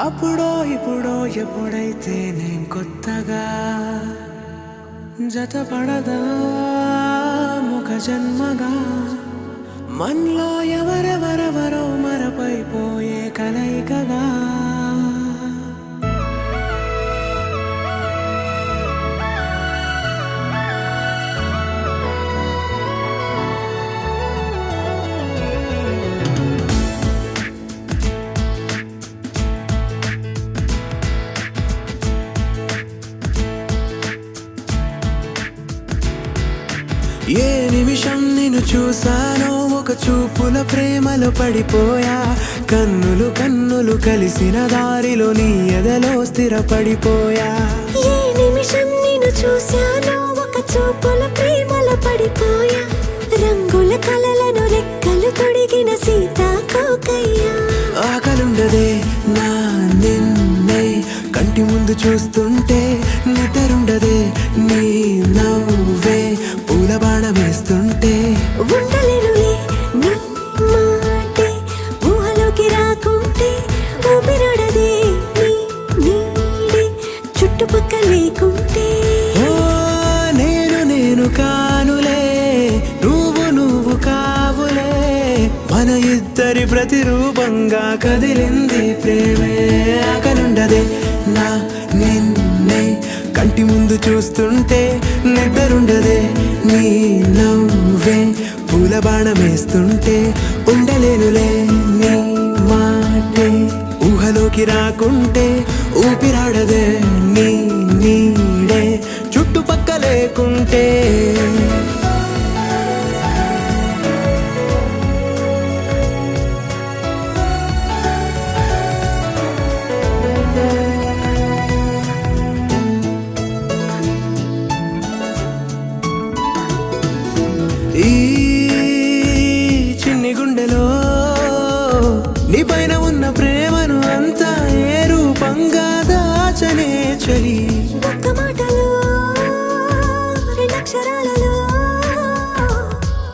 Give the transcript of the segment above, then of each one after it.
అప్పుడో ఇప్పుడో ఎప్పుడైతే నేను కొత్తగా జతపడదా ముఖ జన్మగా మనలో ఎవరెవరెవరో మరపైపోయే కలయికగా ఏ నిమిషం నిన్ను చూసానో ఒక చూపుల ప్రేమలో పడిపోయా కన్నులు కన్నులు కలిసిన దారిలో నీ ఎదలో స్థిరపడిపోయా ఏ నిమిషం నిన్ను చూసానో ఒక చూపుల ప్రేమలో పడిపోయా రంగుల కలలను రెక్కలు తొడిగిన సీతాకోకయ్యా ఆకలుండదే నా నిన్నే కంటి ముందు చూస్తుంటే నిద్రుండదే నీ నవ్వే పూల బాణం వేస్తుంటే ఉండలేనులే నీ మాటే ఊహలోకి రాకుంటే ఊపిరాడదే నీ నీడే చుట్టుపక్క లేకుంటే ఓ నేను కానులే నువ్వు కావులే మన ఇద్దరి ప్రతిరూపంగా కదిలింది ప్రేమే ఆకలుండదే నా నిన్నే కంటి ముందు చూస్తుంటే నిద్రుండదే నీ నవ్వే పూల బాణం వేస్తుంటే ఉండలేనులే నీ మాటే ఊహలోకి రాకుంటే ఊపిరాడదే నీ నీడే చుట్టుపక్క లేకుంటే ఈ చిన్ని గుండెలో నీ పైన ఉన్న ప్రేమను అంతా ఏ రూపంగా దాచనే చలి ఒక్క మాటలో రెండక్షరాలలో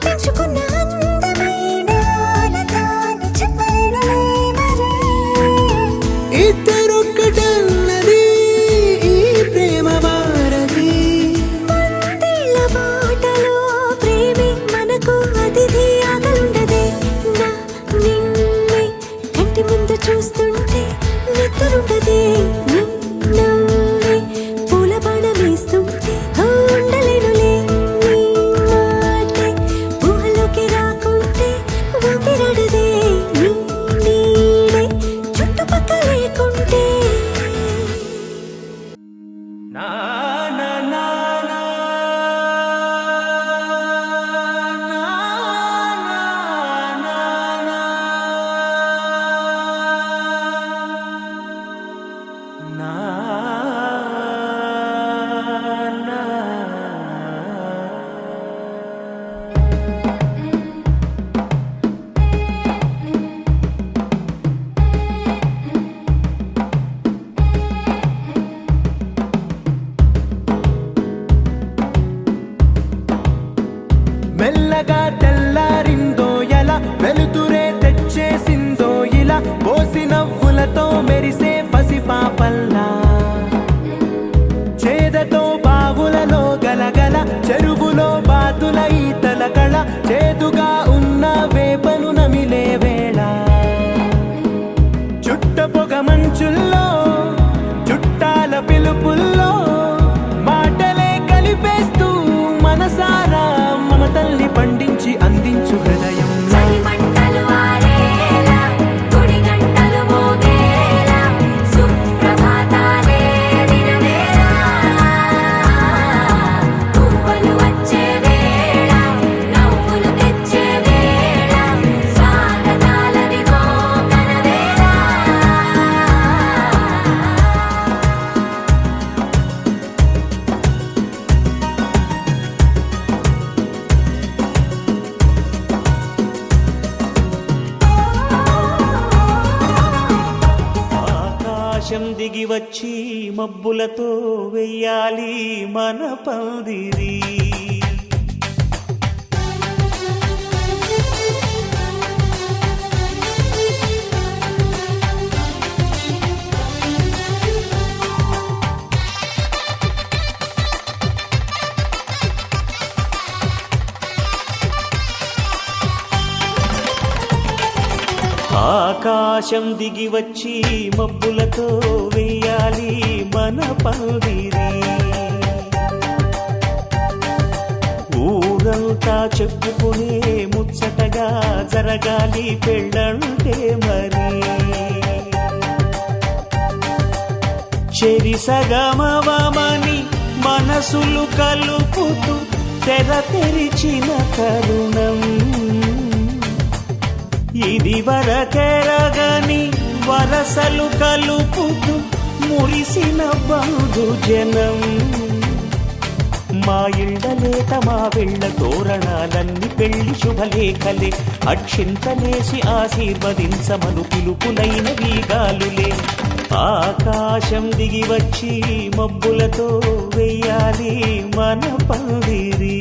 పెంచుకున్న అందమైన ఆనతాన్ని చెప్పలేనులే మరి ఇద్దరొక్కటన్నది ఈ ప్రేమ భారతి వందేళ్ల బాటలో ప్రేమే మనకు అతిథి ఆగలుండదే నా నిన్నే కంటి ముందు చూస్తుంటే నిద్రుండదే నీ నవ్వే పూల బాణం వేస్తుంటే ఉండలేనులే నీ మాటే ఊహలోకి రాకుంటే ఊపిరాడదే నీ నీడే చుట్టుపక్క లేకుంటే నా నా నా నా మెల్లగా తెల్లారిందో ఎలా వెలుతురే తెచ్చేసిందో ఇలా పోసి నవ్వులతో మెరిసే పసిపాపల్లా చేదతో బావులలో గలగల చెరువులో బాతుల ఈతల కళ చేదుగా ఉన్న వేపను నమిలే వేళ చుట్ట పొగ మంచుల్లో చుట్టాల పిలుపుల్లో మాటలే కలిపేస్తూ మనసారా మమతల్ని పండించి అందించు హృదయం చలిమంటలు ఆరేలా గుడి గంటలు మోగేలా సుప్రభాతాలే దినవేళ పువ్వులు వచ్చే వేళ నవ్వులు తెచ్చే వేళ స్వాగతాలనిగో కనవేళ ఆకాశం దిగి వచ్చి మబ్బులతో వెయ్యాలి మన పందిరి ఆకాశం దిగి వచ్చి మబ్బులతో వెయ్యాలి మన పందిరి. ఊరంతా చెప్పుకునే ముచ్చటగా జరగాలి పెళ్ళంటే మరి. చెరిసగమవమని మనసులు కలుపుతూ తెర తెరిచిన తరుణం ఇది వరకెరగని వరసలు కలుపుతూ మురిసిన బంధుజనం. మా ఇళ్ళలేత మా వెళ్ళ తోరణాలన్నీ పెళ్లి శుభలేఖలే. అక్షింతలేసి ఆశీర్వదించమను పిలుపులైన వీగాలులే. ఆకాశం దిగి వచ్చి మబ్బులతో వెయ్యాలి మన పందిరి.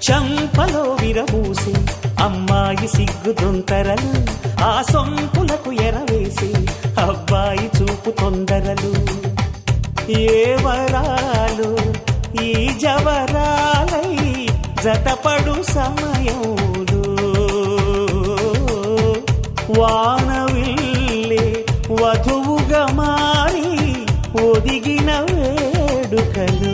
చంపలో విరబూసి అమ్మాయి సిగ్గుదొంతరలు, ఆ సొంపులకు ఎరవేసి అబ్బాయి చూపు తొందరలు. ఏ వరాలు ఈ జవరాలై జతపడు సమయంలో వానవిల్లే వధువుగా మారి ఒదిగిన వేడుకలు.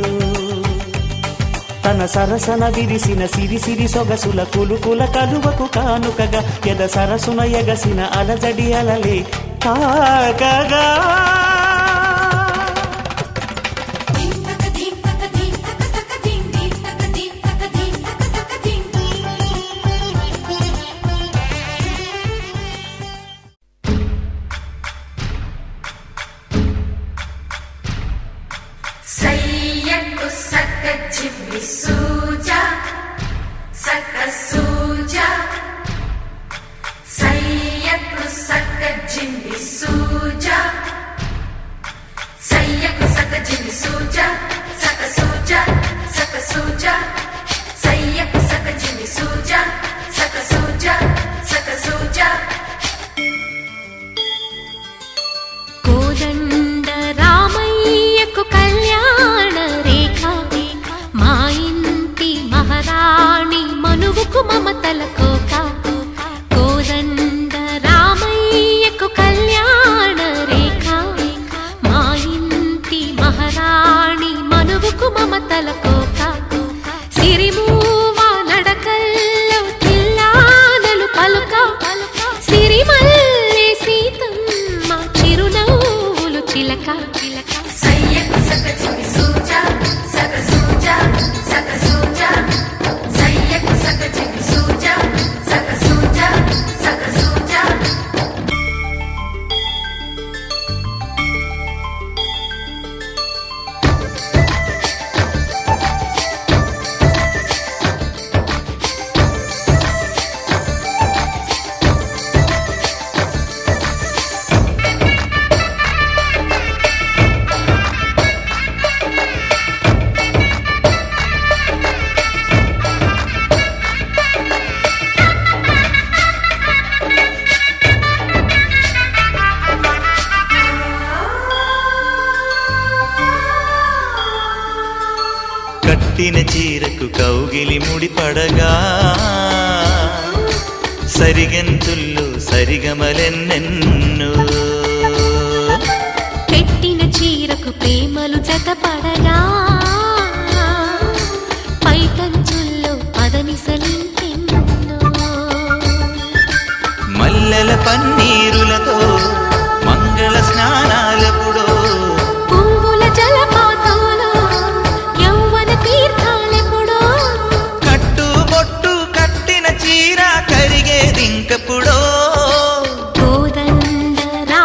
తన సరసన విరిసిన సిరిసిరి సొగసుల కులుకుల కలువకు కానుకగా ఎద సరసున ఎగసిన అలజడి అలలే కాకగా. సయ్యకు సక్క చిమ్మి సూజా సక్క సూజా సయ్యకు సక్క చిమ్మి సూజా సయ్యకు సక్క చిమ్మి సూజా సక్క సూజా సక్క సూజా సయ్యకు సక్క చిమ్మి సూజా సక్క సూజా సక్క సూజా. కోదండ రామయ్యకు కళ్యాణ రేఖ మా ఇంటి మహారాణి మనువుకు మమతల కోక. కోదండ రామయ్యకు కళ్యాణ రేఖ మా ఇంటి మహారాణి మనువుకు మమతల కోక. సిరిమూవ నడకల్లో చిల్లానలు పలుక సిరిమల్లె సీతమ్మ చిరునవ్వులు చిలక. సయ్యకు సక్క చిమ్మి సూజా సక్క సూజా సక్క సూజా సయ్యకు సక్క చిమ్మి సూజా సక్క సూజా సక్క సూజా. కట్టిన చీరకు కౌగిలి ముడిపడగా సరిగంతుల్లో సరిగమలెన్నెన్నో. పెట్టిన చీరకు ప్రేమలు జతపడగా పైటంచుల్లో పదనిసలింకెన్నో. మల్లెల పన్నీరులతో మంగళ స్నానాలెప్పుడో. పువ్వుల జలపాతంలో యౌవన తీర్థాలెప్పుడో. కట్టుబొట్టు కట్టిన చీర కరిగేదింకప్పుడో. కోదండ రా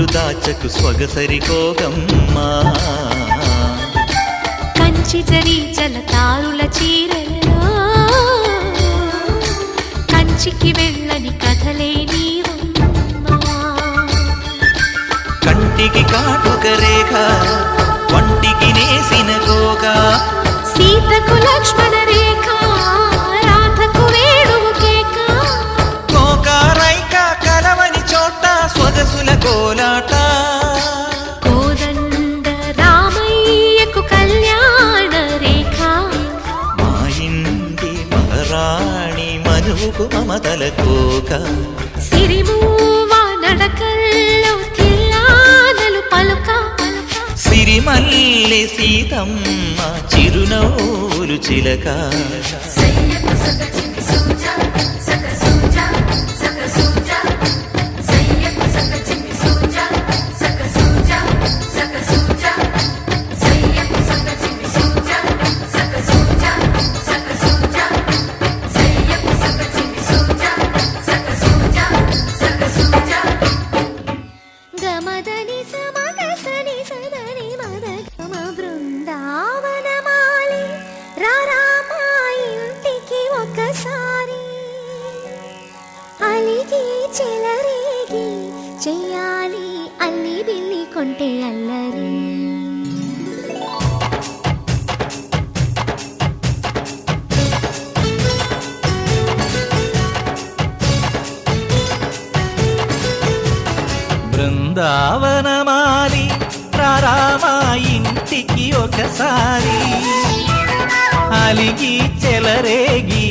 సొగులు దాచకు సొగసరికోగమ్మా. కంచి జరి జలతారుల చీరలలో కంచికి వెళ్ళని కథలే నీవమ్మా. కంటికి కాటుక రేఖ వంటికి నేసిన గోగా, సీతకు లక్ష్మణ రేఖ రాధకు వేణువు కేక. కోకారైక కలవని చోట సొగసుల కోలాట. కోదండ రామయ్యకు కళ్యాణ రేఖ, మా ఇంటి మహారాణి మనువుకు మమతల కోక. సిరిమూవ నడకల్లో తిల్లానలు పలుక. సిరిమల్లె సీతమ్మ చిరునవ్వులు చిలక. సయ్యకు సక చిమి సూజా సక సూజా సక సూజా సయ్యకు సక చిమి సూజా సక సూజా సక సూజా సయ్యకు సక చిమి సూజా సక సూజా సక సూజా సయ్యకు సక చిమి సూజా సక సూజా సక సూజా. గమదని సమగసని సదని మద గమ బృందావనమాలి రారామా ఇంటికి ఒకసారి. అలిగి చెలరేగి చెయ్యాలి అల్లి బిల్లి కొంటే అల్లరి. బృందావనమాలి రారామా ఇంటికి ఒకసారి. అలిగి చెలరేగి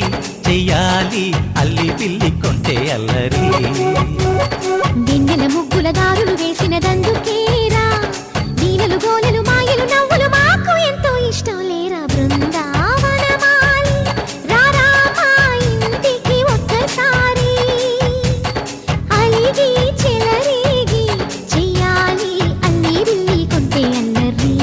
చెయ్యాలి అల్లి పిల్లి కొంటే అల్లరి. దిన్నెల ముగ్గుల దారులు వేసిన దందుకేరా, వీణలు గోలెలు మాయలు నవ్వులు మాకు ఎంతో ఇష్టం లేరా. బృందావనమాలి రారామా ఇంటికి ఒక్కసారి. అలిగి చెలరేగి చెయ్యాలి అల్లి బిల్లి కొంటే అల్లరి.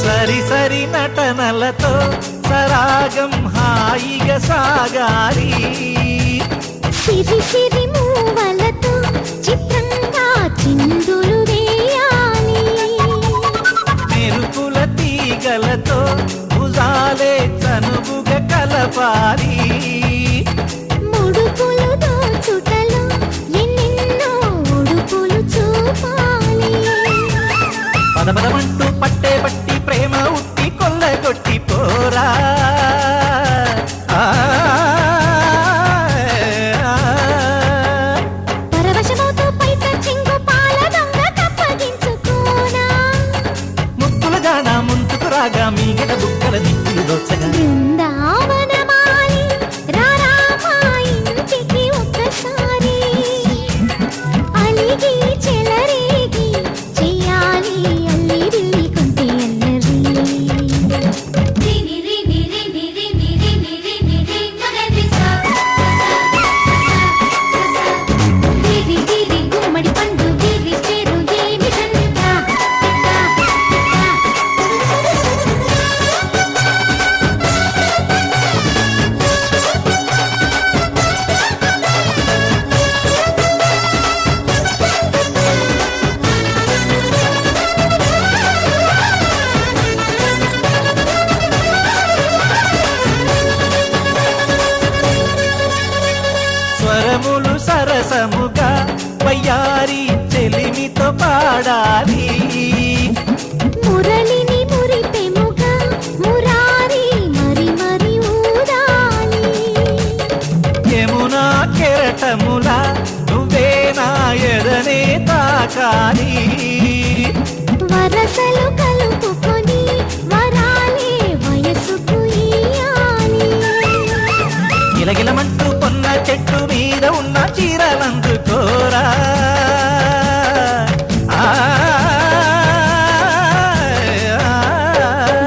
సరి సరి నటనలతో సరాగం హాయిగా సాగాలి. సిరి సిరి మూవలతో చిత్రంగా చిందులు వేయాలి. మెరుపుల తీగలతో భుజాలే చనువుగా కలపాలి. ముడుపులు దోచుటలో ఎన్నెన్నో ఉడుపులు చూపాలి. పదపదమంటూ పట్టే పట్టి ప్రేమ ఉట్టి కొల్లగొట్టి పోరా. పరవశమవుతూ పైట చెంగు పాల దొంగ కప్పగించుకోనా. ముక్కుల జాన ముందుకు రాగా మీగడ బుక్కల దిక్కులు దోచగా. బృందావనమాలి రారామా ఇంటికి ఒక్కసారి. అలిగి చెలరేగి చెయ్యాలి అల్లి బిల్లి కొంటే అల్లరి. రిని రిని రిని రిని రిని రిని రి మగరి సా రిరి రిరి గుమ్మడి పండు రిరి పేరు ఏమిటంట. స్వరములు సరసముగా వయ్యారి చెలిమితో పాడాలి. మురళిని మురిపెముగా మురారి మరి మరి ఊదాలి. యమునా కెరటముల నువ్వే నా ఎదనే తాకాలి. వరసలు కలుపుకొని వరాలే వయసుకు ఇయ్యాలి. గిలగిలమంటూ పొన్న చెట్టు మీద ఉన్న చీరలందుకోరా.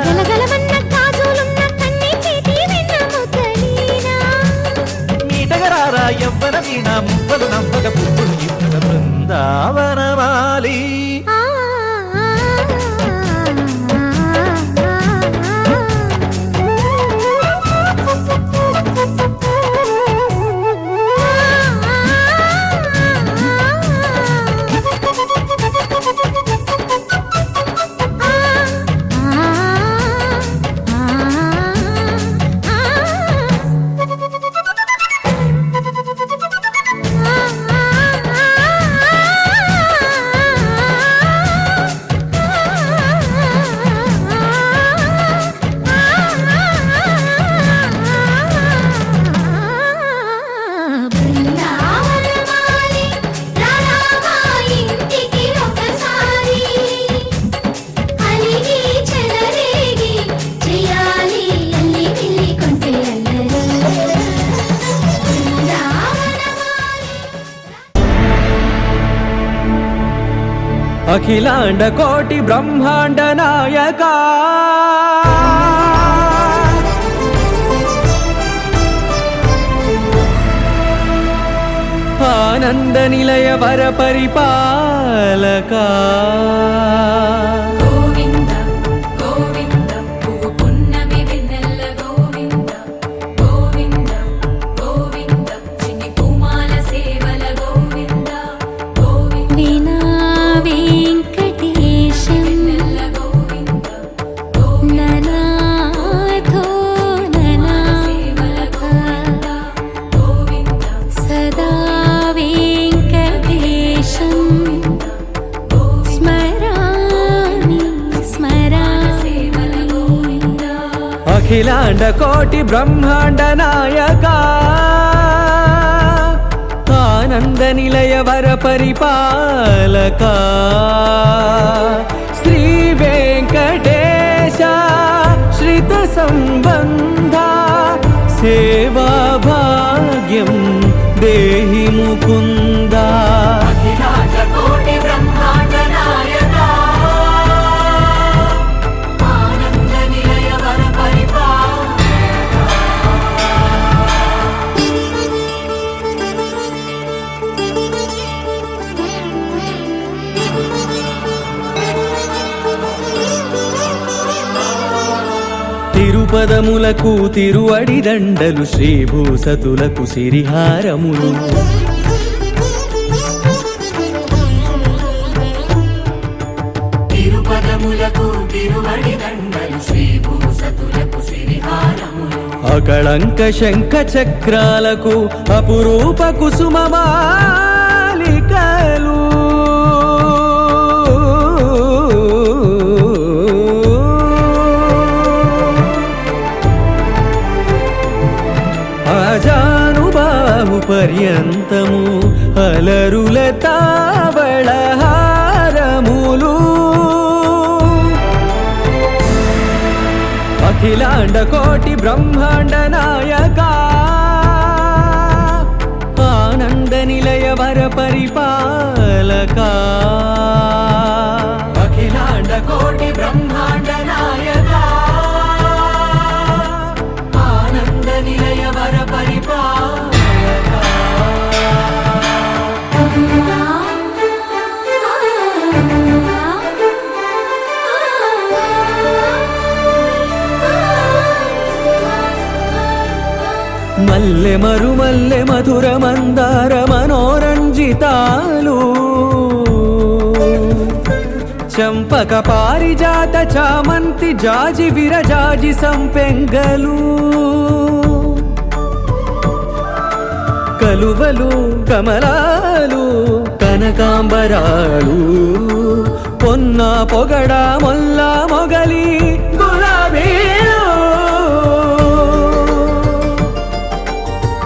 గలగలమన్న కాజులున్న కన్ని చేతి వెన్న ముద్దలీనా. నా ముద్దలు నవ్వగ పువ్వులు ఇవ్వగ బృందావనమాలి బృందావనమాలి రారామా ఇంటికి ఒకసారి అలిగి చెలరేగి చేయాలి అల్లి పిల్లి కొంటే అల్లరి బృందావనమాలి అఖిలాండ కోటి బ్రహ్మాండ నాయక ఆనంద నిలయ వర పరిపాలక గోవింద గోవింద పువ్వు పున్నమి వెన్నెల గోవింద గోవింద గోవింద చిన్ని పూమాల సేవల గోవింద గోవింద వినా వెంకటేశం వెన్నెల గోవింద గోవింద ననాథో సేవల ననాథ గోవింద సదా వెంకటేశం స్మరామి సేవల స్మరామి గోవింద అఖిలాండ కోటి బ్రహ్మాండ నాయక ఆనంద నిలయ వర పరిపాలక శ్రీ వెంకటేశ శ్రిత సంబంధ సేవా భాగ్యం దేహి ముకుంద అఖిలాండ కోటి బ్రహ్మాండ నాయక ఆనంద నిలయ వర తిరుపదములకు తిరువడి దండలు శ్రీభూసతులకు సిరిహారములు తిరుపదములకు తిరువడి దండలు శ్రీభూసతులకు సిరిహారములు అకళంక శంఖ చక్రాలకు అపురూప కుసుమమాలికలు అజానుబాహు పర్యంతము అలరుల తావళహారములు అఖిలాండ కోటి బ్రహ్మాండ నాయక ఆనంద నిలయ వర పరిపాలక అఖిలాండ కోటి బ్రహ్మాండ నాయక ఆనంద నిలయ వర పరిపాలక మల్లె మరుమల్లె మధుర మందార మనోరంజితాలు చంపక పారిజాత చామంతి జాజి విరజాజి సంపెంగలు కలువలు కమలాలు కనకాంబరాలు పొన్న పొగడ మొల్ల మొగలి గులాబీలు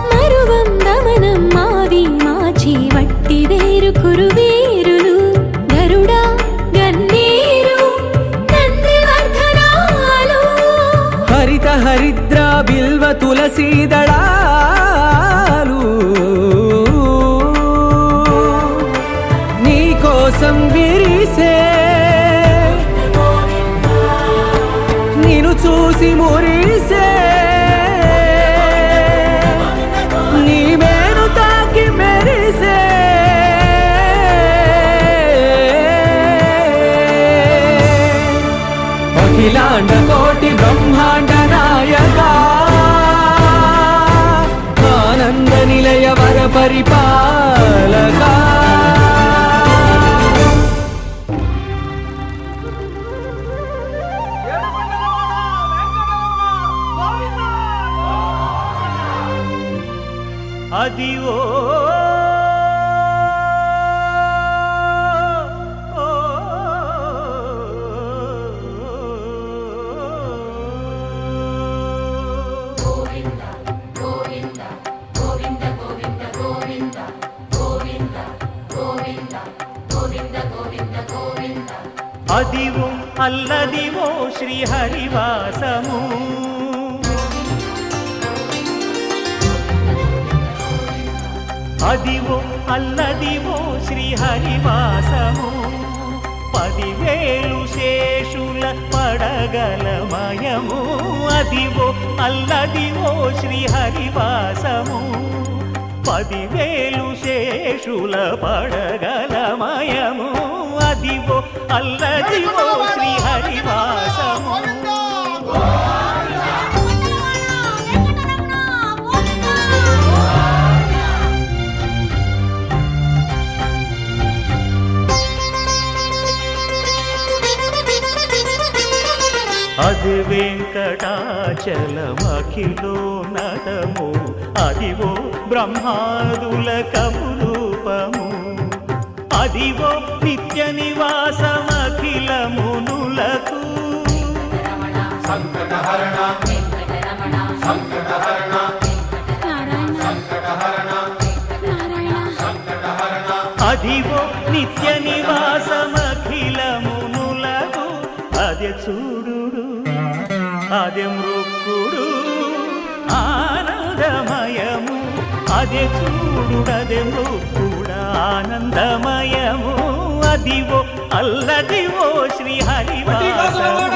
మరువం దమనం మావి మాచి వట్టి వేరు కురువేరులు గరుడా గన్నేరు నందివర్ధనాలు హరిత హరిద్ర బిల్వ తులసీ దళాలు నీ కోసం విరిసే నిన్ను చూసి మురిసే నీ మేను తాకి పరిపాలకా అదివో అదివో అల్లదివో శ్రీహరివాసము అదివో అల్లదివో శ్రీహరివాసము 10,000 శేషుల పడగలమయము అదివో అల్లదివో శ్రీహరివాసము 10,000 శేషుల పడగలమయము అదివో అల్లదివో శ్రీహరివాసము అది వెంకటాచలమఖిలోన్నతము అదివో బ్రహ్మాదుల కమురూపము అదివో నిత్య నివాసమఖిలమునులకు సంకటహరణ సంకటహరణ సంకటహరణ సంకటహరణ అదివో నిత్య నివాసమఖిలమునులకు అదే చూడు అదే మృక్కుడు ఆనందమయము అదే చూడుడదే మృక్కుడ ఆనందమయము అదివో అల్లదివో శ్రీహరివాసము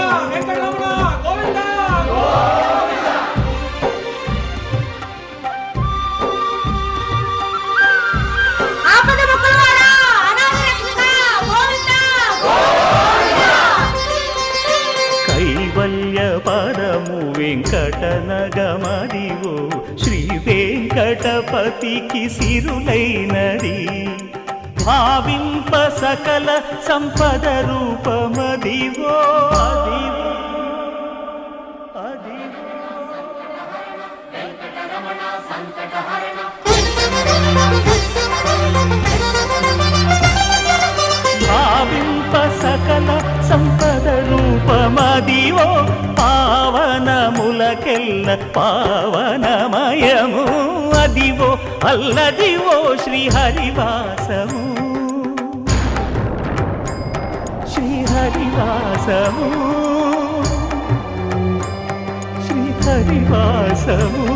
కైవల్య పరము వెంకటనగమదివో శ్రీ వెంకటపతికి సిరులైనది భావింప సకల సంపద రూపమదివో అదివో అదివో భావింప సకల సంపద రూపమదివో పావనములకెల్ల పావనమయము అదివో అల్లదివో శ్రీహరివాసము శ్రీహరివాసము శ్రీహరివాసము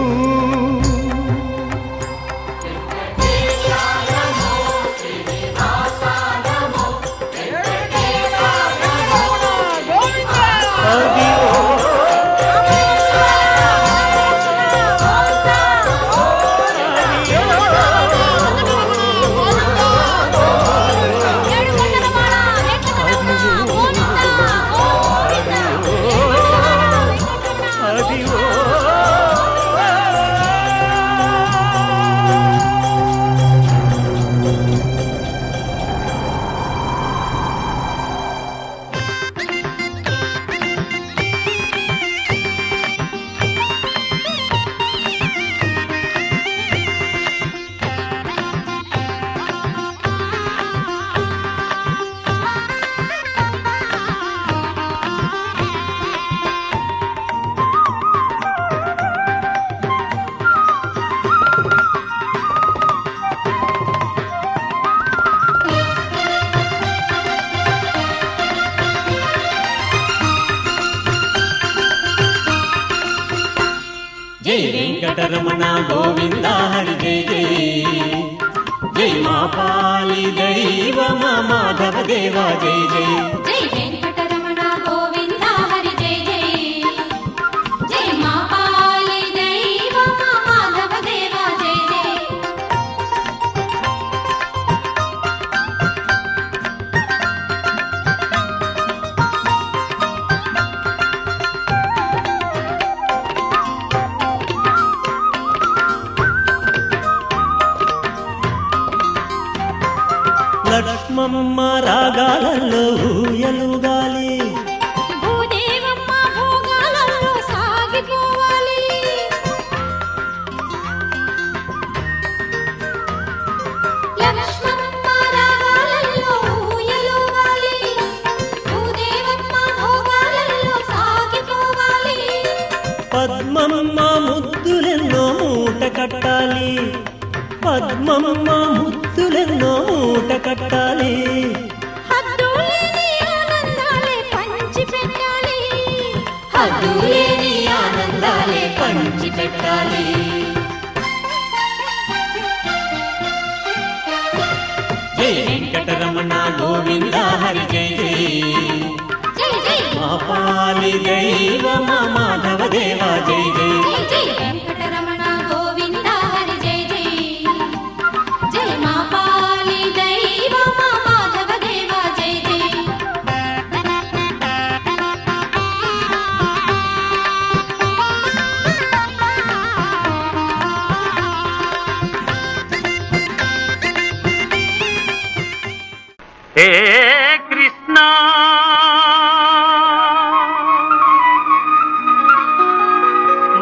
జై వెంకటరమణ గోవింద హరి జై జై జై మా పాలి దైవమ మాధవ దేవా జై జై జై వెంకటరమణ గోవింద హరి జై జై జై మా పాలి దైవమ మాధవ దేవా జై జై పద్మమ్మ రాగాలలో ఊయలుగాలి భూదేవమ్మ భోగాలలో సాగిపోవాలి. లక్ష్మమ్మ రాగాలలో ఊయలుగాలి. భూదేవమ్మ భోగాలలో సాగిపోవాలి. పద్మమ్మ ముద్దులెన్నో మూట కట్టాలి పద్మమ్మ ముద్దులెన్నో మూట కట్టాలి హద్దులేని ఆనందాలే పంచి పెట్టాలి. హద్దులేని ఆనందాలే పంచి పెట్టాలి జై వెంకటరమణ గోవింద హరి జై జై జై జై మా పాలి దైవమ మాధవ దేవా జై జై జై జై వెంకటరమణ గోవింద హరి జై జై. జై మా పాలి దైవమ మాధవ దేవా జై జై. హే కృష్ణ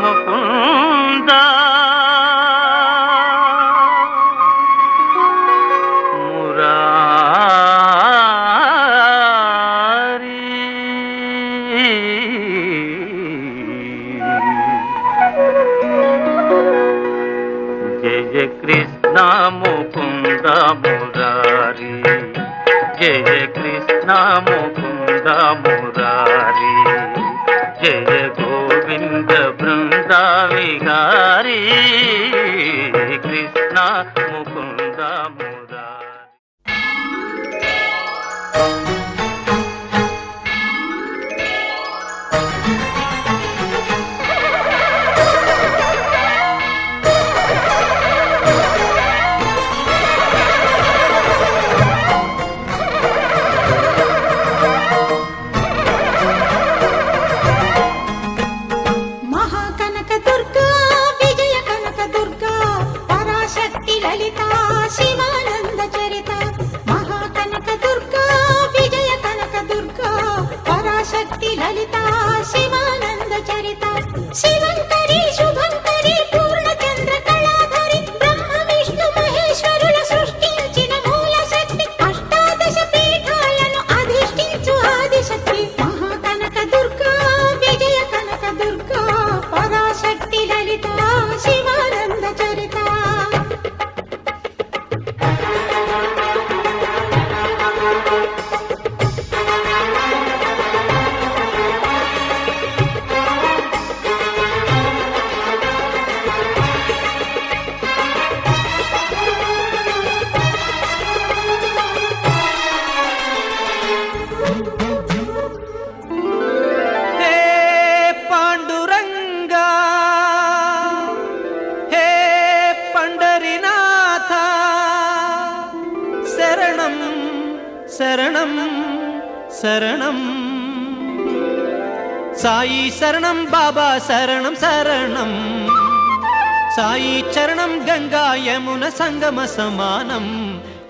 ముకుంద మురారి జయ కృష్ణ ముకుంద మురారి జయ కృష్ణ ముకుంద మురారి జయ గోవింద బృంద విహారీ కృష్ణ ముకుంద మురారి. మహాకనక దుర్గా విజయ కనక దుర్గా పరాశక్తి లలిత శివానంద చరిత. మహాకనక దుర్గా విజయ కనక దుర్గా పరాశక్తి లలిత శివానంద చరిత. శివంకరి శుభంకరి పూర్ణచంద్ర కళాధరి బ్రహ్మ విష్ణు మహేశ్వరుల సృష్టించిన మూల శక్తి. అష్టాదశ పీఠాలను అధిష్ఠించు ఆదిశక్తి. మహాకనక దుర్గా విజయ కనక దుర్గా పరాశక్తి లలిత శివానంద చరిత. హే పాండురంగా హే పండరినాథ శరణం శరణం శరణం సాయి శరణం బాబా శరణం శరణం సాయి చరణం గంగా యమున సంగమ సమానం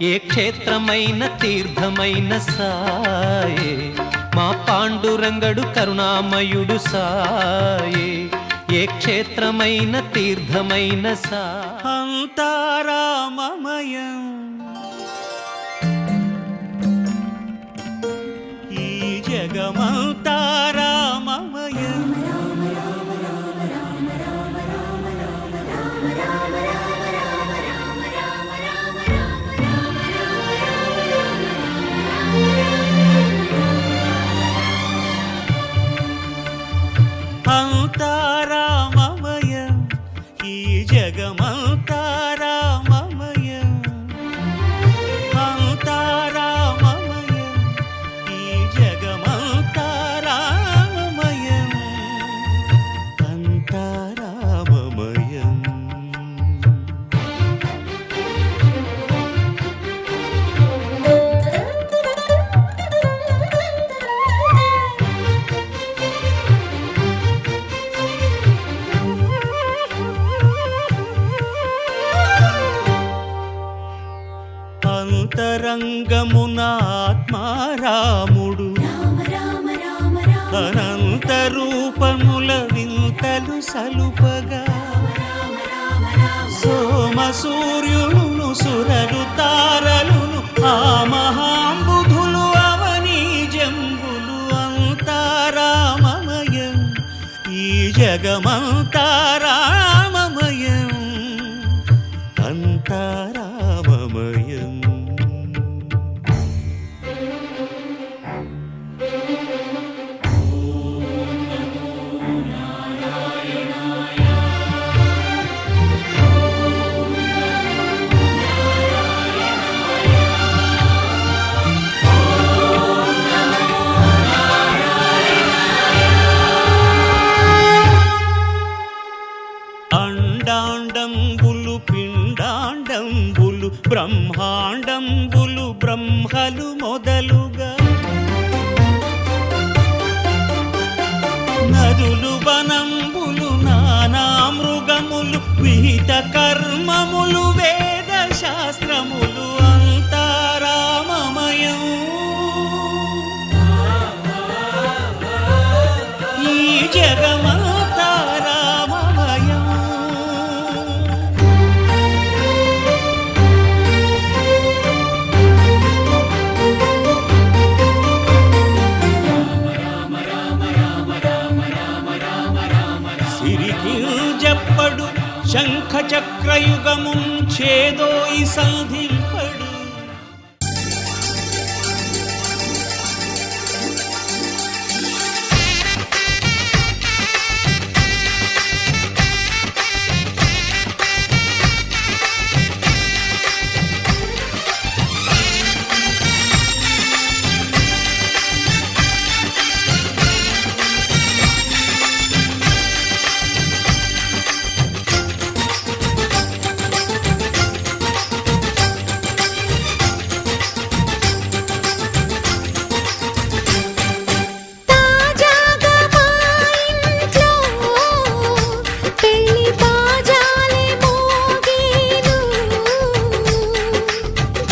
ఏ క్షేత్రమైన తీర్థమైన సాయే మా పాండురంగడు కరుణామయుడు సాయే ఏ క్షేత్రమైన తీర్థమైన అంతారామమయం ఈ జగమంతారామమయం అంతారామమయం ఈ జగమంతారామమయం అంతరంగమున ఆత్మారాముడు అనంత రూపముల వింతలు సలుపగా సోమ సూర్యులను సురలు తారలును ఆ మహాంబుధులు అవనీ జంబులు అంతారామమయం ఈ జగమంతారామమయం అంతారామమయం. అండాండంబులు పిండాండంబులు బ్రహ్మాండంబులు బ్రహ్మలు మొదలుగా నదులు వనంబులు నానా మృగములు విహిత కర్మములు వేద శాస్త్రములు అంతారామమయం ఈ జగమంతారామమయం. సిరికింజప్పడు శంఖ చక్రయుగముంచేదోయి సంధింపడు తాజాగా మా ఇంట్లో పెళ్లి బాజాలే మోగేను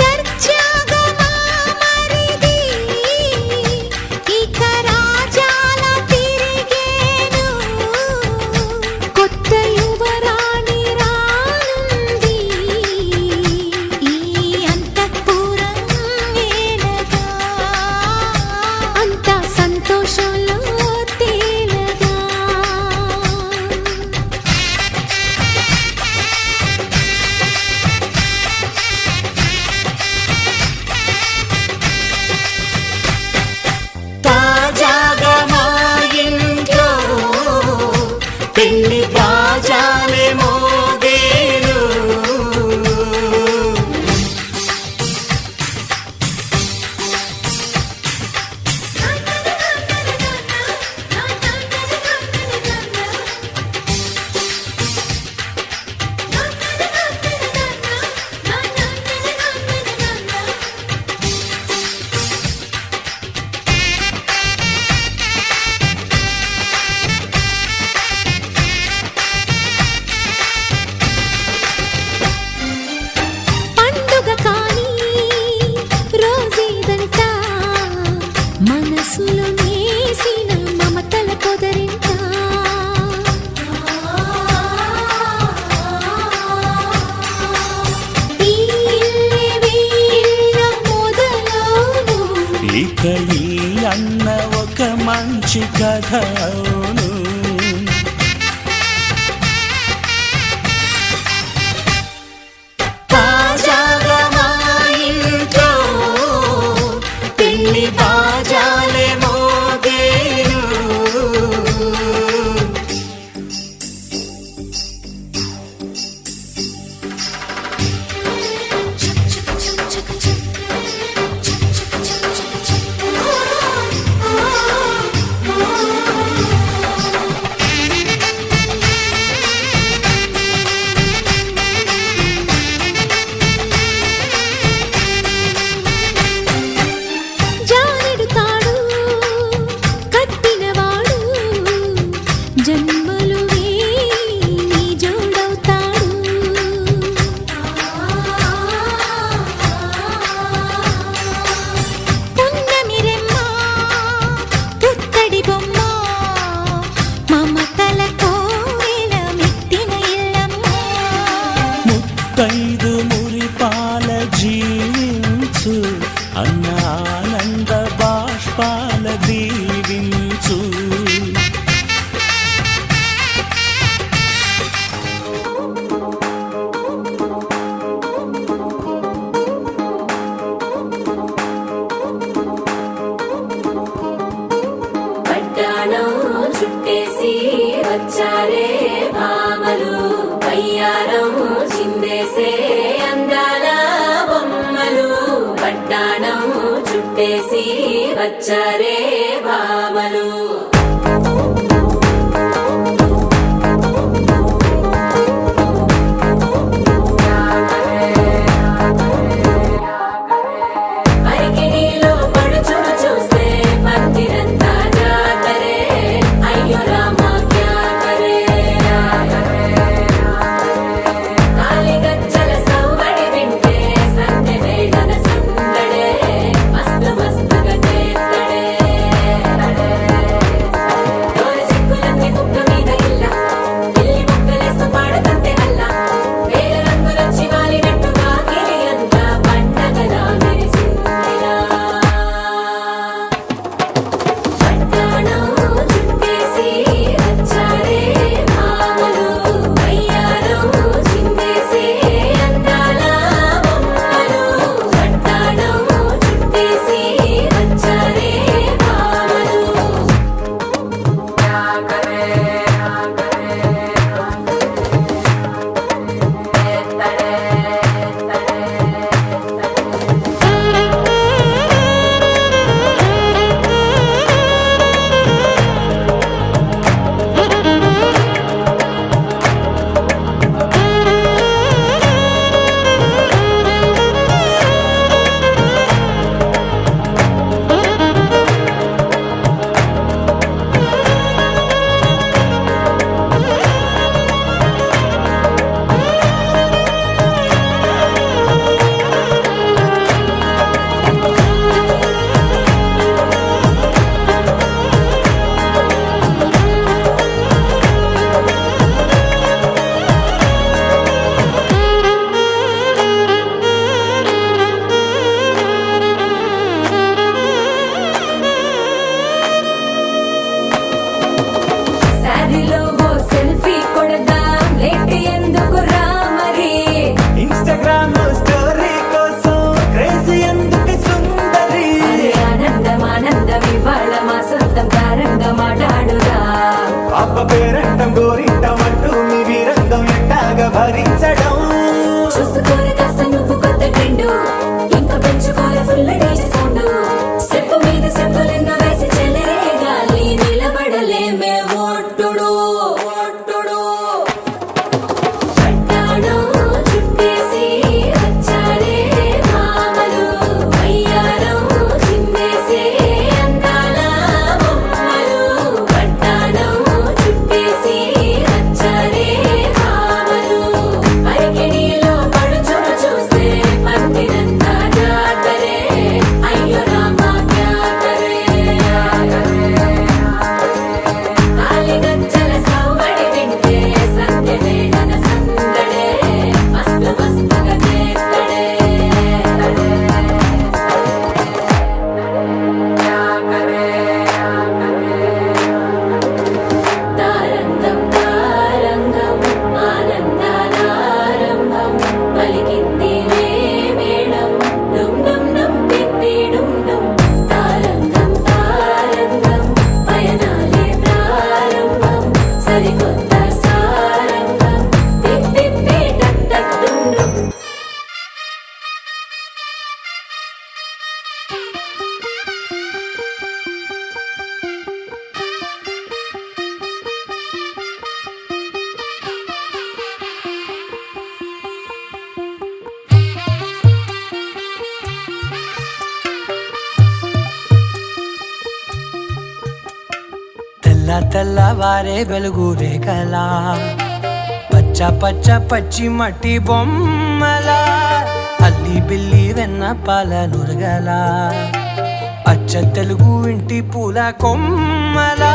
దర్జాగా మా మరిది ఇక రాజాల తిరిగేను కొత్త యువరాణి రానుంది ఈ అంతఃపురం ఏలగా అంతా సంతోషంలో తేలగా తాజాగా మా ఇంట్లో పెళ్లి బాజాలే మోగేను పండుగ కాని రోజేదంట మనసులో నేసిన మమతల పొదరింట ఈ ఇల్లే వీళ్ళ మొదలవును ఇక ఈ అన్న ఒక మంచి కథ అవును తాజాగా మా ఇంట్లో పెళ్లి బాజాలే మోగేను Oh చుట్టేసి వచ్చారే భామలు పరికిణీలో పడుచును చూస్తే పందిరంతా జాతరే అయ్యో రామా క్యా కరే కాలిగజ్జల సవ్వడి వింటే సందె వేళన సందడే మస్తు మస్తుగా చేత్తడే తోరి సిక్కులన్నీ కుక్క మీద ఇల్ల పిల్లి ముక్కలేస్తూ పాడుతంతే అల్ల వేల రంగులొచ్చి వాలినట్టుగా గిరి అంతా పండగలా మెరిసిందిలా పట్టాణం చుట్టేసి వచ్చారే భామలు అయ్యారం చిందేసే అందాల బొమ్మలు పట్టాణం చుట్టేసి వచ్చారే భామలు శారీలో ఓ సెల్ఫీ కొడదాం లేట్ ఎందుకు రా మరి ఇన్స్టాగ్రామ్ లో స్టోరీ కోసం క్రేజీ ఎందుకు సుందరి అరే ఆనందం ఆనందం ఇవాళ మా సొంతం తారంగా మాట్లాడురా అప్ప పేరంటం గోరింటం అంటూ మీ వీరంగం ఎట్టాగా భరించడం చూసుకోరు కాస్త నువ్వు కొత్త ట్రెండ్ ఇంకా పెంచుకోరు ఫుల్ డీజే సౌండ్ స్టెప్ మీద స్టెప్పులెన్నో వేసి చెలరే గాలి నిలబడలేమే ఒట్టుడు ఒట్టుడు పట్టాణం చుట్టేసి వచ్చారే భామలు అయ్యారం చిందేసే అందాల బొమ్మలు పట్టాణం చుట్టేసి వచ్చారే భామలు పరికిణీలో పడుచును చూస్తే పందిరంతా జాతరే అయ్యో రామా క్యా కరే కాలిగజ్జల సవ్వడి వింటే సంధ్య వేళన సందడే మస్తు మస్తుగా చేత్తడే తారంగం తారంగం ఆనందానారంభం పలికింది రే మేళం డుమ్ డుమ్ డుమ్ పిప్పి డుమ్ డుమ్ తారంగం తారంగం పయనాలే ప్రారంభం సరికొత్త సారంగం పిప్పి టక్ టక్ డుమ్ డుమ్ తెల్ల తెల్లవారే వెలుగు రేఖలా పచ్చ పచ్చ పచ్చి మట్టి బొమ్మలా అల్లి బిల్లి వెన్న పాల నురగలా అచ్చ తెలుగు ఇంటి పూల కొమ్మలా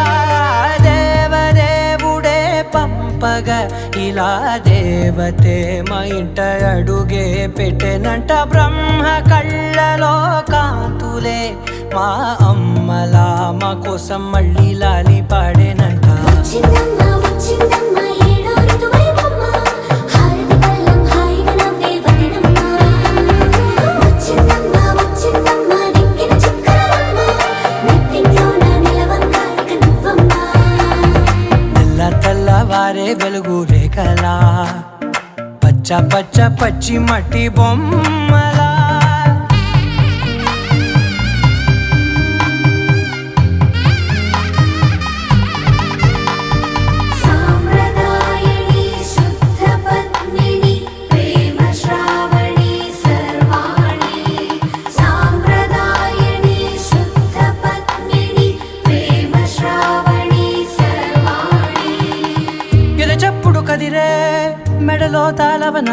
దేవదేవుడే పంపగా ఇలా దేవతే మా ఇంట అడుగే పెట్టెనంట బ్రహ్మ కళ్ళలో కాంతులే మా అమ్మలా మా కోసం మళ్ళీ లాలి పాడేనంట వచ్చిందమ్మ వచ్చిందమ్మ ఏడో ఋతువైవమ్మ హారతి పళ్ళం హాయిగా నవ్వే వదినమ్మ వచ్చిందమ్మ వచ్చిందమ్మ నెక్కిన చుక్కలమ్మ నెట్టింట్లోన నిలవంగా ఇక నువ్వమ్మ తెల్ల తెల్లవారే వెలుగు రేఖలా పచ్చ పచ్చ పచ్చి మట్టి బొమ్మలా కుదిరే మెడలో తాళవన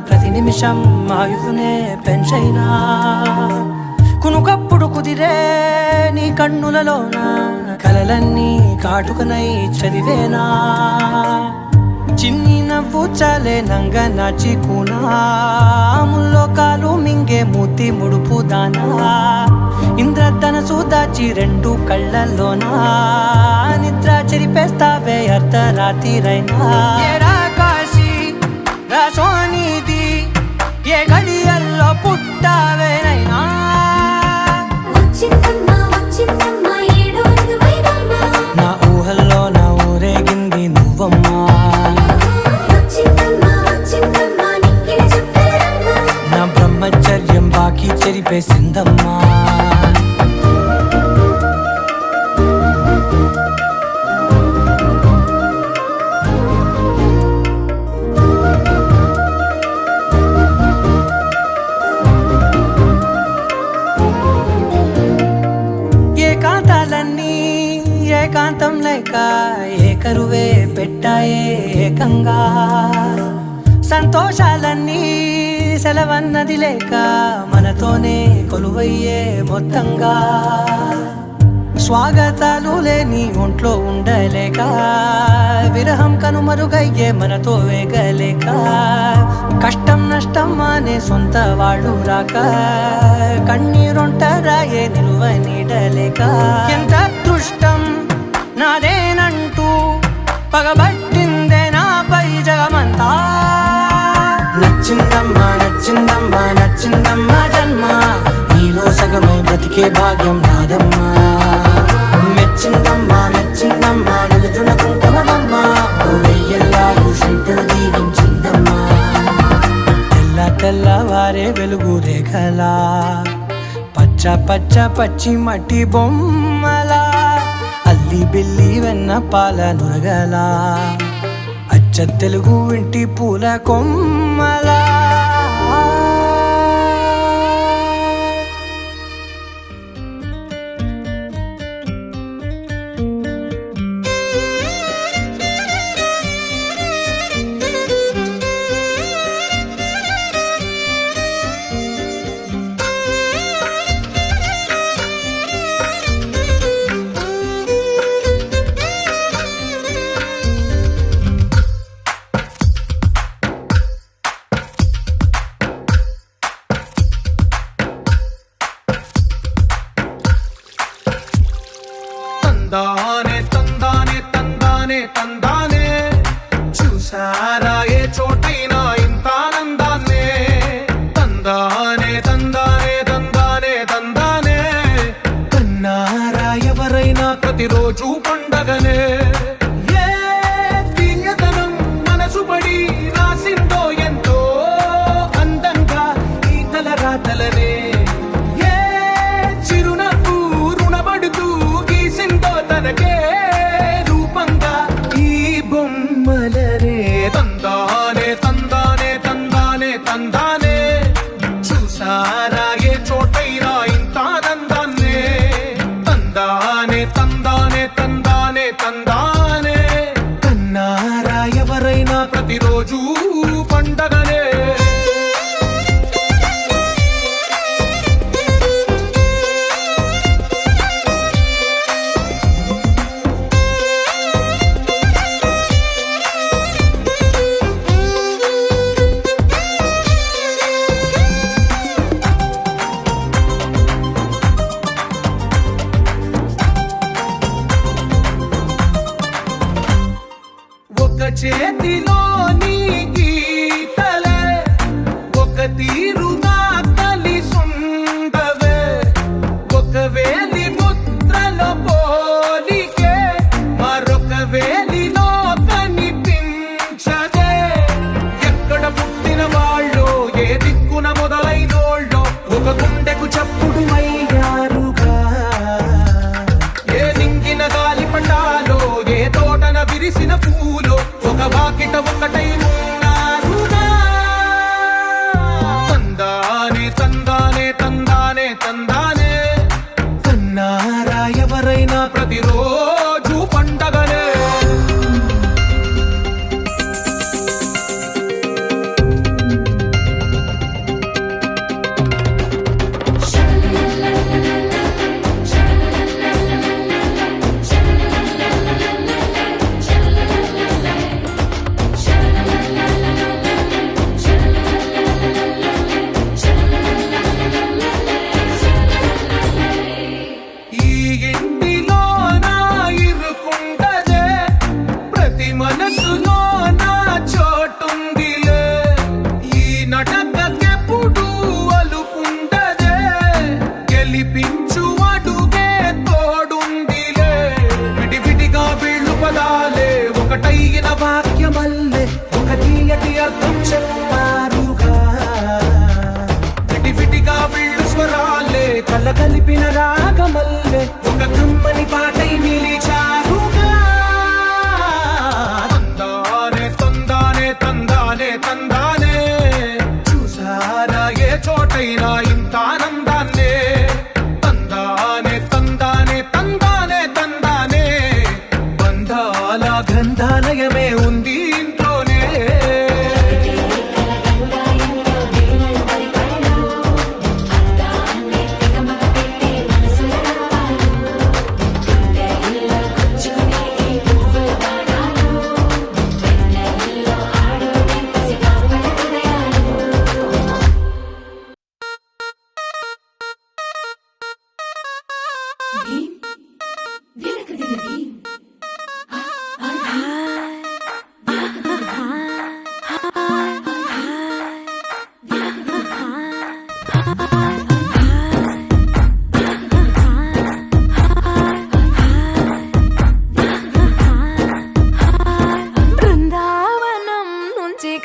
ప్రతి నిమిషం ఆయుధునే పెంచైనా కునుకప్పుడు కుదిరే నీ కన్నులలోన కలలన్నీ కాటుకనై చదివేనా చిన్ని నవ్వు చాలే నంగ నాచి కూనాముల్లో కాలు మింగే మూతి ముడుపు దానా ఇంద్రధనసు దాచి రెండు కళ్ళల్లోనా నిద్ర చెరిపేస్తావే అర్ధరాత్రిరైనా ఏరా కాశీ రా సోనిది ఏ గడియల్లో పుట్టావేనైనా వచ్చిందమ్మా వచ్చిందమ్మా ఏడో వైవమ్మ నా ఊహల్లో నా ఊరేగింది నువ్వమ్మా వచ్చిందమ్మా వచ్చిందమ్మా నిక్కిన చుక్కలమ్మ నా బ్రహ్మచర్యం బాకీ చెరిపేసిందమ్మా ఏకాంతాలన్నీ ఏకాంతం లేక ఏకరువే పెట్టాయే ఏకంగా సంతోషాలన్నీ సెలవన్నది లేక మనతోనే కొలువయ్యే మొత్తంగా స్వాగతాలు లేని ఒంట్లో ఉండలేక విరహం కనుమరుగయ్యే మనతో వేగలేక కష్టం నష్టం అనే సొంత వాళ్ళు రాక కన్నీరొంటరాయే నిలువ నీడలేక ఎంత అదృష్టం నాదేనంటూ పగబట్టిందే నాపై జగమంతా నచ్చిందమ్మా నచ్చిందమ్మా నచ్చిందమ్మా జన్మ నీలో సగమై బ్రతికే భాగ్యం నాదమ్మా మెచ్చిందమ్మా మెచ్చిందమ్మా నిలుచున కుంకుమమ్మా వెయ్యల్లాలు శంకరు దీవించిందమ్మా తెల్ల తెల్లవారే వెలుగు రేఖలా పచ్చ పచ్చ పచ్చి మట్టి బొమ్మలా అల్లి బిల్లి వెన్న పాల నురగలా అచ్చ తెలుగు ఇంటి పూల కొమ్మలా తందానే తందానే తందానే తందానే చూసారా ఏ చోటైనా ఇంత ఆనందాన్నే తందానే తందానే తందానే తందానే కన్నారా ఎవరైనా ప్రతిరోజు పండగనే ఏ తీయదనం మనసు పడి రాసిందో ఎంతో అందంగా ఈ తలరాతలనే ఏ చిరునవ్వు రుణపడుతూ గీసిందో తనకే రూపంగా ఈ బొమ్మలనే తందానే తందానే తందానే తందానే చూసారా ఏ చోటైనా ఇంత ఆనందాన్నే తందానే తందానే తందానే తందానే కన్నారా ఎవరైనా ప్రతిరోజు పండగనే ఒక చేతిలో నీ గీత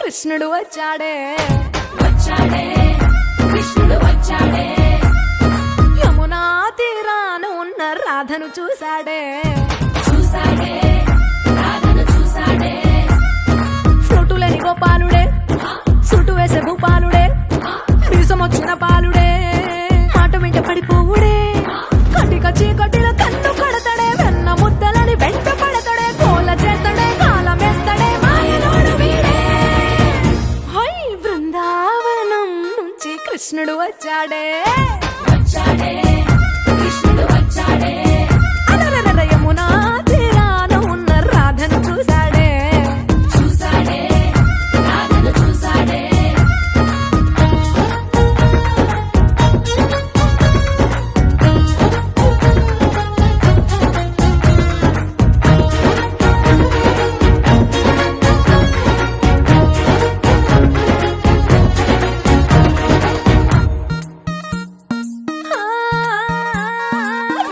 కృష్ణుడు వచ్చాడే వచ్చాడే కృష్ణుడు వచ్చాడే యమునా తీరాన ఉన్న రాధను చూశాడే చూశాడే రాధను చూశాడే ఫ్రూటులని గోపాలుడే సుటు వేసే భూపాలుడే వీసమొచ్చిన పాలుడే మాట వెంట పడిపోవుడే కటిక చీకటిలో కన్ను కడతాడే వెన్న ముద్దలని వెంట పడతాడే కోల చేస్తాడే కాలం వేస్తాడే మాయలోడు వీడే హై బృందావనం నుంచి కృష్ణుడు వచ్చాడే వచ్చాడే కృష్ణుడు వచ్చాడే అలరర యమునా తీరాన ఉన్న రాధను చూశాడే చూశాడే రాధను చూశాడే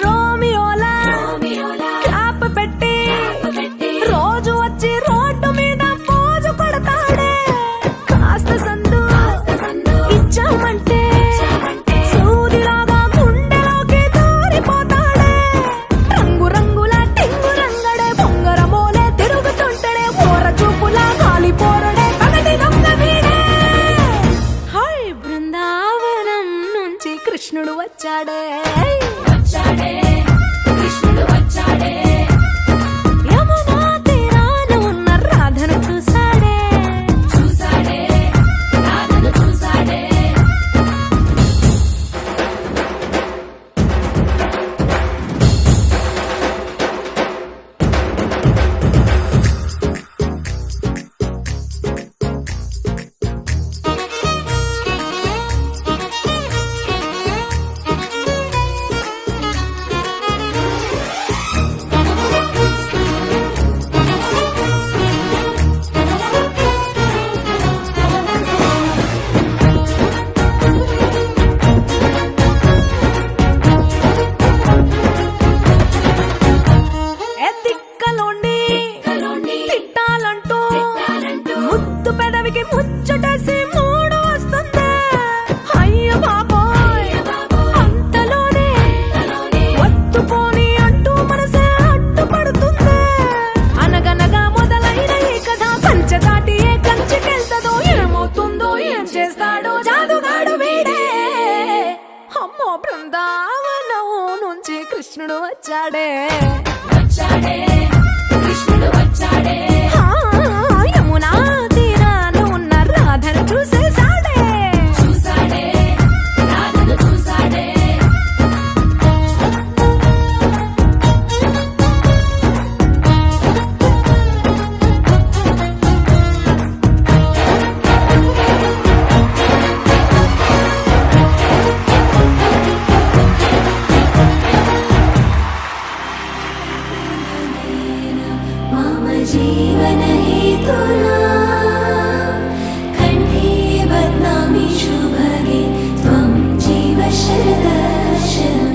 రోమియోలా క్లాప్ పెట్టి రోజు వచ్చి రోడ్డు మీద పోజు కొడతాడే కాస్త సందు ఇచ్చామంటే సూదిలాగా గుండెలోకి దూరిపోతాడే రంగు రంగుల టింగు రంగడే బొంగరమోలే తిరుగుతుంటాడే పోర చూపులా కాలిపోరడే పగటి దొంగ వీడే హై బృందావనం నుంచి కృష్ణుడు వచ్చాడే వచ్చాడే కృష్ణుడు వచ్చాడే యమునా తీరాన ఉన్న రాధను చూశాడే చూశాడే రాధను చూశాడే ఎత్తిక్కలోండి తిట్టాలంటూ ముద్దు పెదవికి ముచ్చటేసి మూడు వస్తుంది అయ్య బాబోయ్ అంతలోనే వత్తుపోని అంటూ మనసే అడ్డుపడుతుంది అనగనగా మొదలైన ఈ కథ పంచదాటి ఏ కంచికెళ్తదో ఏమవుతుందో ఏం చేస్తాడో జాదుగాడు వీడే అమ్మో బృందావనం నుంచి కృష్ణుడు వచ్చాడే వచ్చాడే కృష్ణుడు వచ్చాడే యమునా తీరాన ఉన్న రాధను చూసేశాడే చూశాడే రాధను చూశాడే मम जीवन हेतुना कण्ठे बध्नामि शुभगे त्वं जीव शरदर्शनम्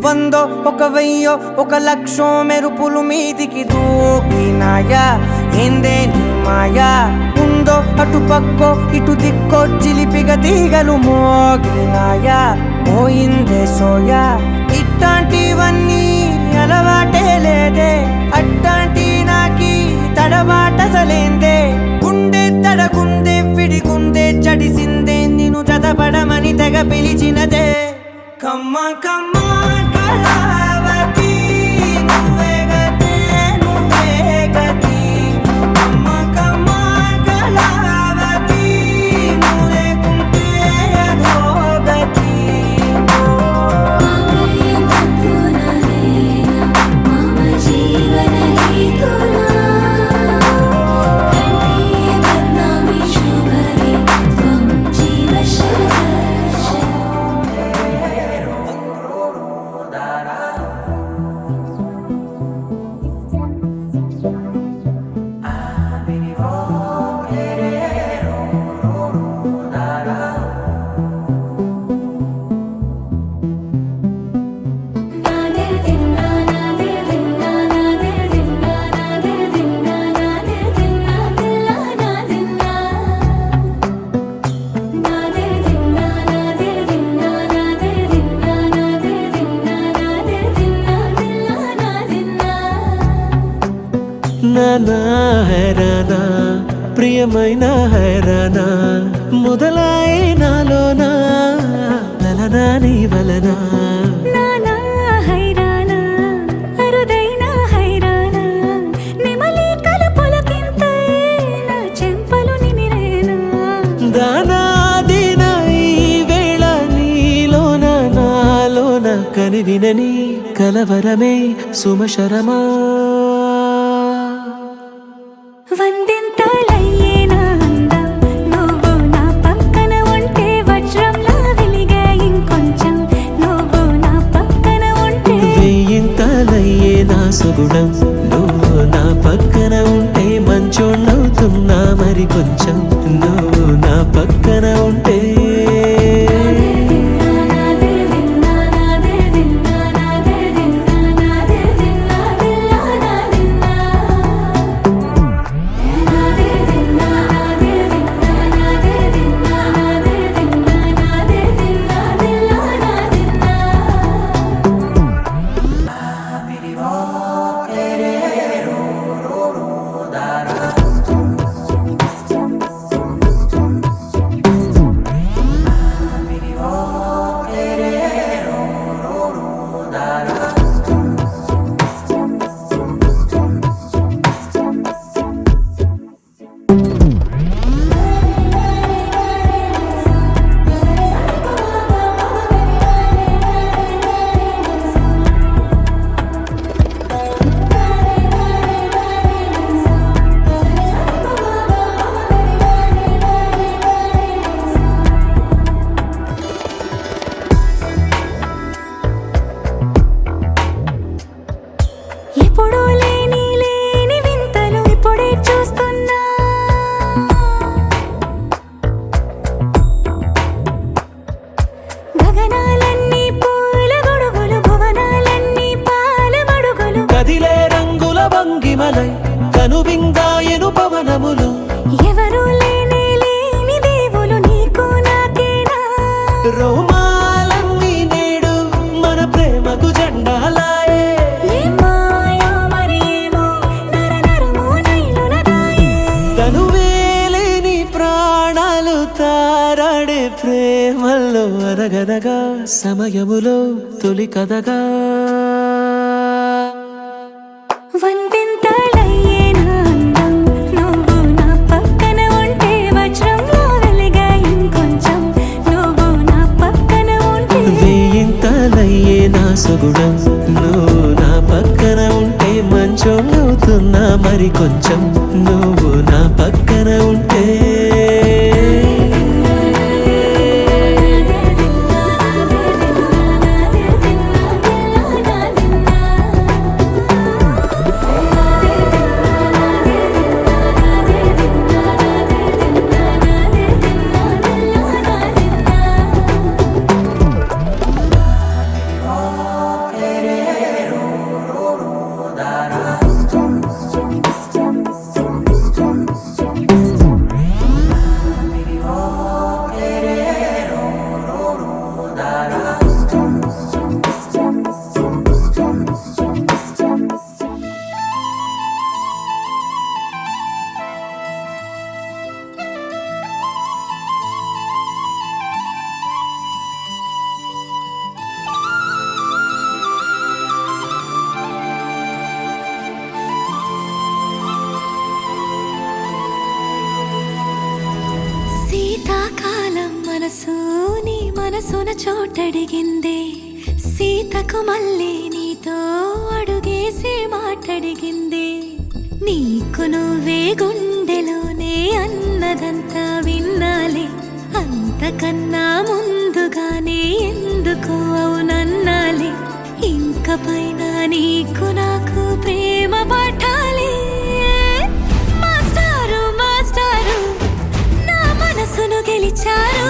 వందో ఒక వెయ్యో ఒక లక్షో మెరుపులు మీదికి దూకినాయా ఏందే నీ మాయా ఉందో అటు పక్కో ఇటు దిక్కో చిలిపిగ తీగలు మోగినాయా పోయిందే సోయా ఇట్లాంటివన్నీ అలవాటే లేదే అట్లాంటి నాకి తడబాటసలేందే గుండె తడగుందే విడిగుందే చడిసిందే నిన్ను చదపడమని తెగ పిలిచినదే కమ్మ కమ్మ కళావతి నువ్వే గతే నువ్వే గతి కమ్మ కమ్మ కళావతి నువ్వు లేకుంటే అధోగతి मम जीवन हेतुना कण्ठे बध्नामि शुभगे त्वं जीव शरदर्शनम् ప్రియమైన హైరానా మొదలాయే నాలోనా లలనా నీ వలనా నానా హైరానా అరుదైన హైరానా నెమలి కలుపులకింతై నా చెంపలు నిమిరేనా దానాదిన ఈ వేళ నీలోన నాలోన కనివినని కలవరమే సుమశరమా వందింతలయ్యేనా అందం నువ్వు నా పక్కన ఉంటే వజ్రంలా వెలిగే ఇంకొంచెం నువ్వు నా పక్కన ఉంటే వెయ్యింతలయ్యే నా సుగుణం నువ్వు నా పక్కన ఉంటే మంచోళ్ళవుతున్నా మరి కొంచెం నువ్వు నా పక్కన ఉంటే ఎప్పుడూ లేని వింతలు ఇప్పుడే చూస్తున్నా గగనాలన్నీ పూల గొడుగులు భువనాలన్నీ పాల మడుగులు కదిలే రంగుల భంగిమలై కనువిందాయను పవనములు ఎవరూ లేని దేవులు నీకు నాకేనా రోమాలన్నీ నేడు మన ప్రేమకు జెండాలాయే ఏ మాయో మరి ఏమో నరనరమో నైలున దాయే తనువేలేని ప్రాణాలు తారాడే ప్రేమల్లో అరగనగా సమయములో తొలి కథగా వందింతలయ్యేనా అందం నువ్వు నా పక్కన ఉంటే వజ్రంలో వెలిగే ఇంకొంచెం నువ్వు నా పక్కన ఉంటే వెయ్యింతలయ్యే నా సుగుణం నువ్వు నా పక్కన ఉంటే మంచోళ్ళవుతున్నా మరి కొంచెం నువ్వు నా పక్కన ఉంటే శీతాకాలం మనసు నీ మనసున చోటడిగిందే సీతకు మళ్ళీ నీతో అడుగేసి మాటడిగిందే నీకు నువ్వే గుండెలోనే అన్నదంతా విన్నాలే అంతకన్నా ముందుగానే ఎందుకు అవునన్నాలే ఇంక పైన నీకు నాకు ప్రేమ పాఠాలే మాస్టారు మాస్టారు నా మనసును గెలిచారు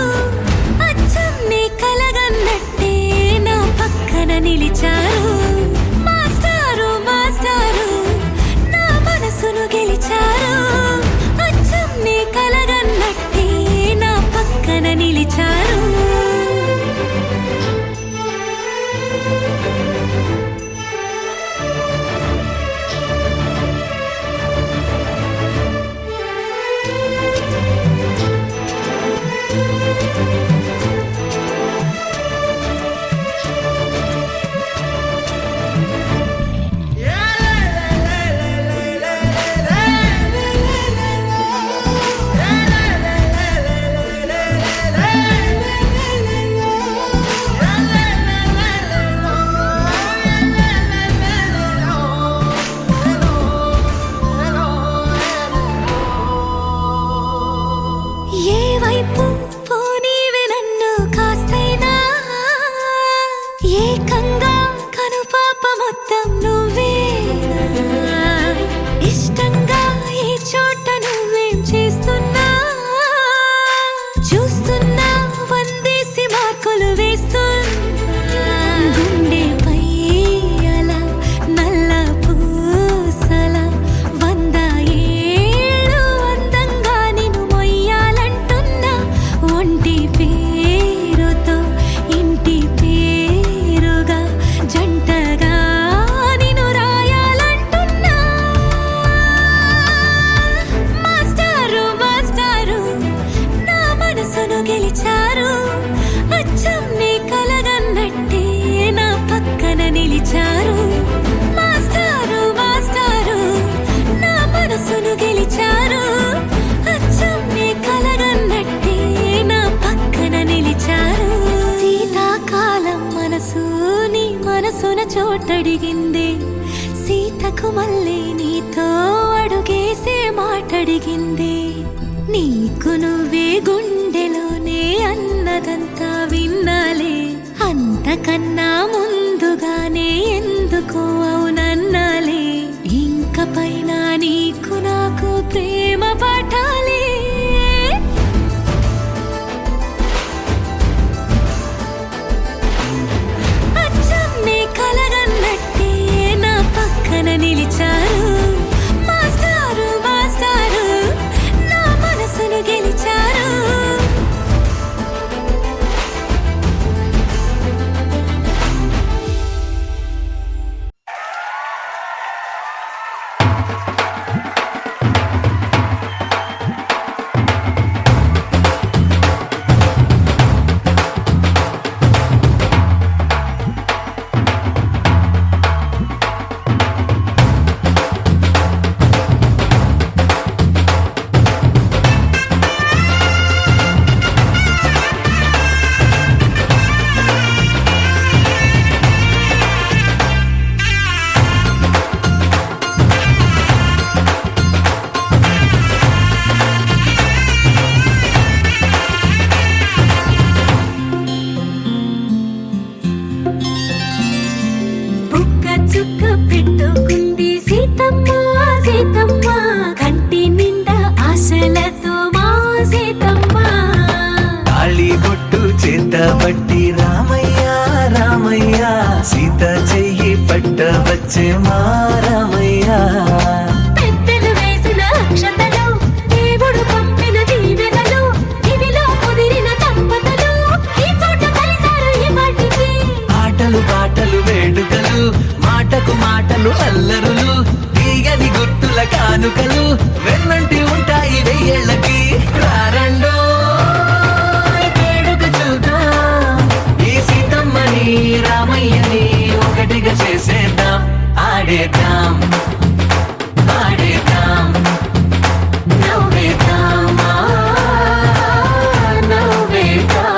అచ్చం నీ కలగన్నట్టే నా పక్కన నిలిచారు మాస్టారు మాస్టారు నా మనసును గెలిచారు అచ్చం నీ కలగన్నట్టే నా పక్కన నిలిచారు నిలిచారు మాస్టారు మాస్టారు నా మనసును గెలిచారు అచ్చం నీ కలగన్నట్టే నా పక్కన నిలిచారు శీతాకాలం మనసు నీ మనసున చోటడిగింది సీతకు మళ్ళీ నీతో అడుగేసే మాటడిగింది నీకు నువ్వే గుండెలోనే అన్నదంతా విన్నాలే అంతకన్నా ముందుగానే ఎందుకో అవునన్నాలే ఇంక పైన నీకు నాకు ప్రేమ పాఠాలే అచ్చం నీ కలగన్నట్టే నా పక్కన నిలిచారు మాస్టారు మాస్టారు నా మనసును గెలిచారు బుక్క చుక్క పెట్టుకుంది సీతమ్మ సీతమ్మ కంటి నిండా ఆశలతో మా సీతమ్మ తాళి బొట్టు చేతబట్టి రామయ్య రామయ్య సీత చెయ్యి పట్ట వచ్చే మా రామయ్య పెద్దలు వేసిన అక్షతలు దేవుడు పంపిన దీవెనలు ఇవిలో కుదిరిన దంపతులు ఈ చోట కలిసారు ఈ వాటికి ఆటలు పాటలు వేడుకలు మాటకు మాటలు అల్లరులు తీయని గుర్తుల కానుకలు వెన్నంటి ఉంటాయి వెయ్యేళ్ళకి రారండో వేడుక చూద్దాం ఈ సీతమ్మని రామయ్యని ఒకటిగా చేసేద్దాం ఆడేద్దాం ఆడేద్దాం నవ్వేద్దాం నవ్వేద్దాం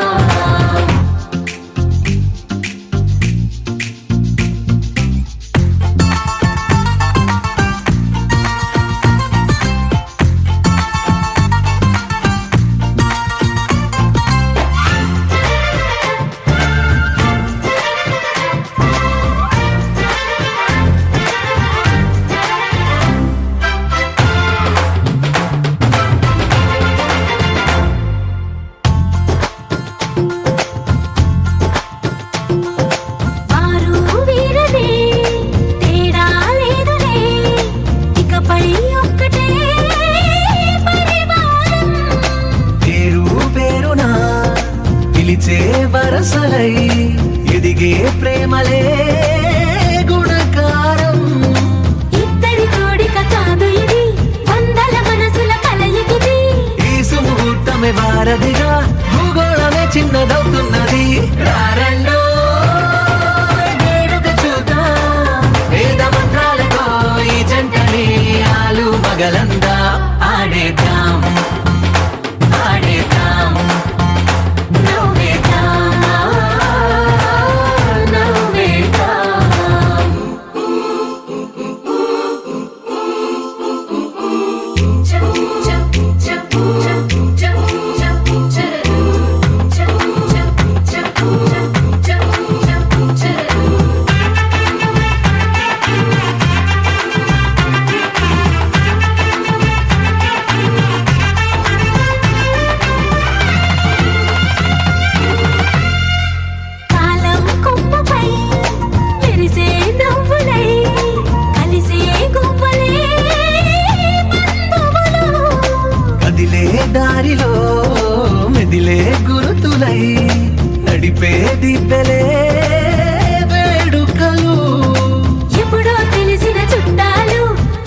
వారు వీరనే తేడా లేదులే ఇకపై ఒక్కటే పరివారం పేరు పేరునా పిలిచే వరసలై ఎదిగే ప్రేమలే గుణకారం ఇద్దరి కోడిక కాదు ఇది వందల మనసుల కలయికిది ఈ సుముహూర్తమే వారధిగా భూగోళమే చిన్నదవుతున్నది రారండో వేడుక చూద్దాం వేద మంత్రాలతో ఈ జంటని ఆలు మగలందా ఆడేద్దాం ఆడేద్దాం నవ్వేద్దాం నవ్వేద్దాం కాలం కొమ్మపై మెరిసే నవ్వులై కలిసే గువ్వలే బంధువులు కదిలే దారిలో మెదిలే గురుతులై నడిపే దిబ్బెలే వేడుకలు ఎప్పుడో తెలిసిన చుట్టాలు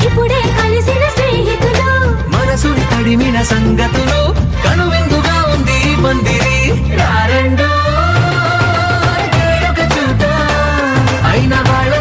ఇప్పుడే కలిసిన స్నేహితులు మనసుని తడిమిన సంగతులు కనువిందుగా ఉంది ఈ పందిరి రారండో వేడుక చూద్దాం అయిన వాళ్ళ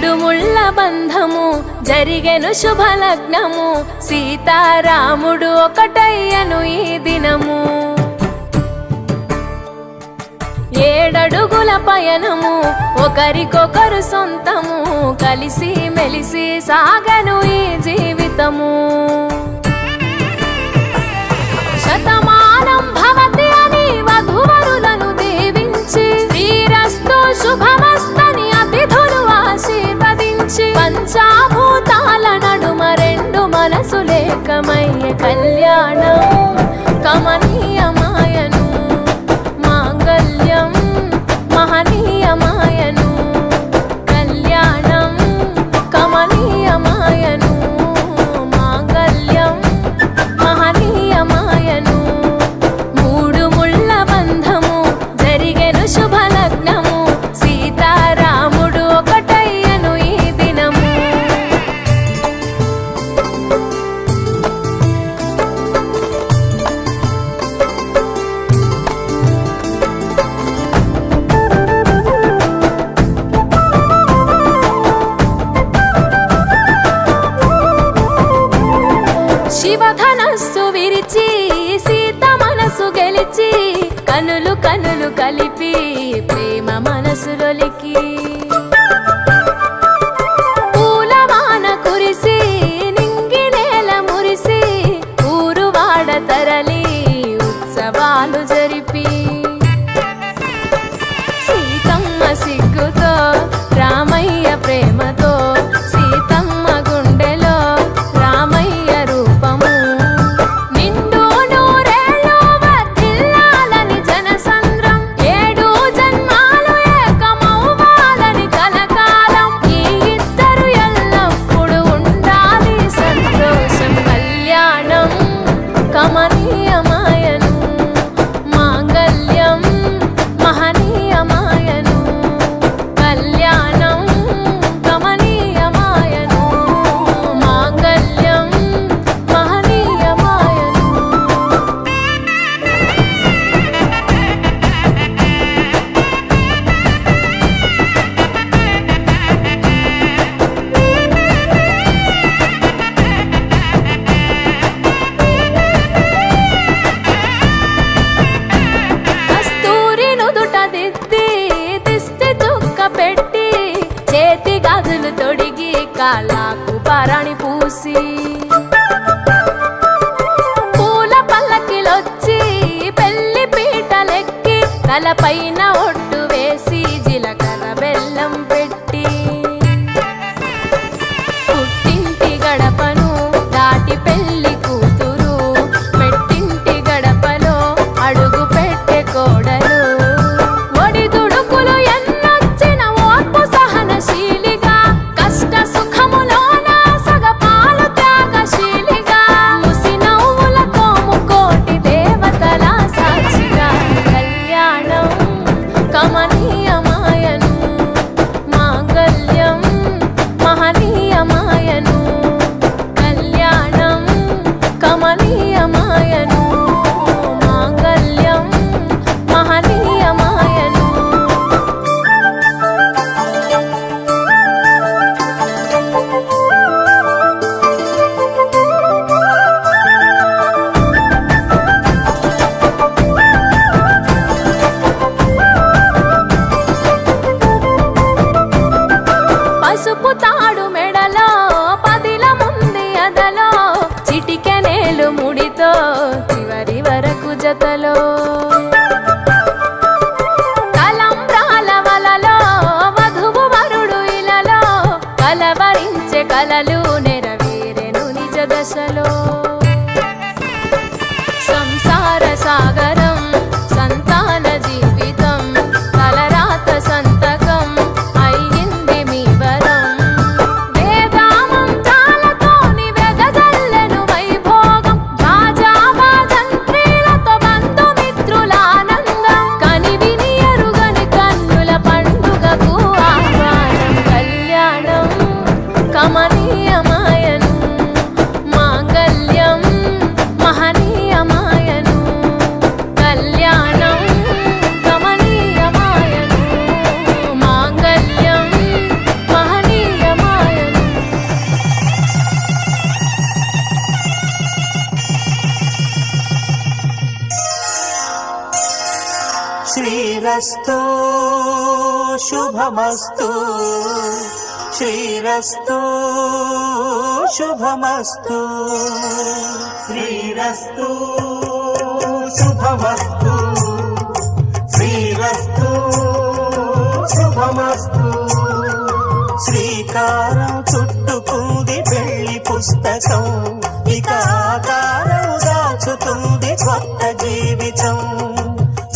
మూడు ముళ్ళ బంధము జరిగెను శుభలగ్నము సీతారాముడు ఒకటయ్యను ఈ దినము 7 అడుగుల పయనము ఒకరికొకరు సొంతము కలిసి మెలిసి సాగను ఈ జీవితము శతమానం భవతి అని వధువరులను దీవించి శ్రీరస్తు శుభమస్తని అతిథులు ఆశీర్వదించి పంచాభూతాల నడుమ 2 మనసులేకమయ్యే కళ్యాణం కమనీయమాయను మాంగళ్యం మహనీయమాయను కళ్యాణం కమనీయమాయను మాంగళ్యం మహనీయమాయను 3 ముళ్ళ బంధము జరిగెను శుభలగ్నము సీతారాముడు ఒకటయ్యను ఈ దినము శివధనస్సు విరిచి సీత మనసు గెలిచి కనులు కనులు కలిపి ప్రేమ మనసులొలికి పూలవాన కురిసి నింగి నేల మురిసి ఊరువాడ తరలి ఉత్సవాలు జరిపి సీతమ్మ సిగ్గుతో రామయ్య ప్రేమతో సీతమ్మ గుండెలో రామయ్య రూపము నిండు నూరేళ్ళు వర్ధిల్లాలని జనసంద్రం 7 జన్మాలు ఏకమవ్వాలని కలకాలం ఈ ఇద్దరు ఎల్లప్పుడూ ఉండాలి సంతోషం కళ్యాణం కమనీయమాయను మాంగళ్యం మహనీయమాయను కళ్యాణం కమనీయమాయను మాంగళ్యం మహనీయమాయను కస్తూరి నుదుట దిద్ది దిష్టి చుక్క పెట్టి చేతి గాజులు తొడిగి కాళ్ళకు పారాణి పూసి పూల పల్లకిలొచ్చి పెళ్లి పీటలెక్కి తలపైన ఒట్టు వేసి జీలకర్ర బెల్లం పెట్టి పుట్టింటి గడపను దాటి పెళ్లి కూతురు పెట్టింటి గడపలో అడుగు పెట్టే కోడలు ఒడిదుడుకులు ఎన్నొచ్చిన ఓర్పు సహనశీలిగా కష్ట సుఖములోన సగపాలు త్యాగశీలిగా ముసి నవ్వులతో ముకోటి దేవతల సాక్షిగా కళ్యాణం కమనీయమాయను మాంగళ్యం మహనీయమాయను కళ్యాణం కమనీయమాయను మాంగళ్యం మహనీయమాయను పసుపు తాడు మెడలో పదిల ముంది అదలో చిటికెనేలు ముడితో చివరి వరకు జతలో తలంబ్రాల వలలో వధువు వరుడు ఇలలో కలవరించే కలలు నెరవేరెను నిజ దశలో సంసార సాగరం సంతాన జీవితం తలరాత సంతకం అయ్యింది మీ వరం వేదామంతాలతోని వెదజల్లెను వైభోగం భాజాభాజంత్రీలతో బంధుమిత్రుల ఆనందం కనివిని ఎరుగని కన్నుల పండుగకు ఆహ్వానం కళ్యాణం కమనీయమాయను మాంగళ్యం శ్రీరస్తు శుభమస్తు శ్రీరస్తు శుభమస్తు శ్రీరస్తు శుభమస్తు శ్రీరస్తు శుభమస్తు శ్రీకారం చుట్టుకుంది పెళ్లి పుస్తకం ఇక ఆకారం దాచుతుంది కొత్త జీవితం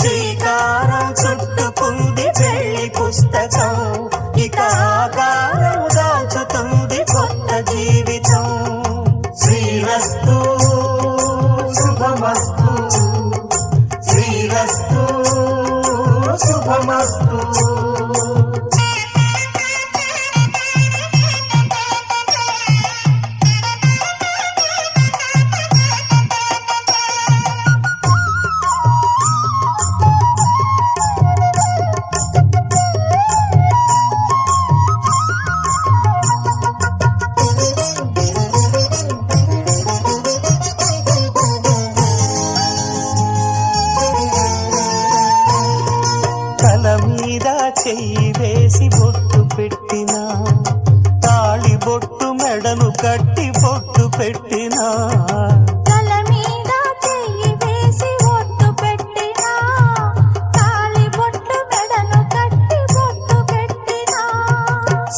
శ్రీకారం చుట్టుకుంది పెళ్లి పుస్తకం ఇక ఆకారం దాచుతుంది కొత్త జీవితం శ్రీరస్తు శుభమస్తు శ్రీరస్తు శుభమస్తు తల మీద చెయ్యి వేసి బొట్టు పెట్టినా తాళి బొట్టు మెడను కట్టి బొట్టు పెట్టినా తల మీద చెయ్యి వేసి ఒట్టు పెట్టినా తాళి బొట్టు మెడను కట్టి బొట్టు పెట్టినా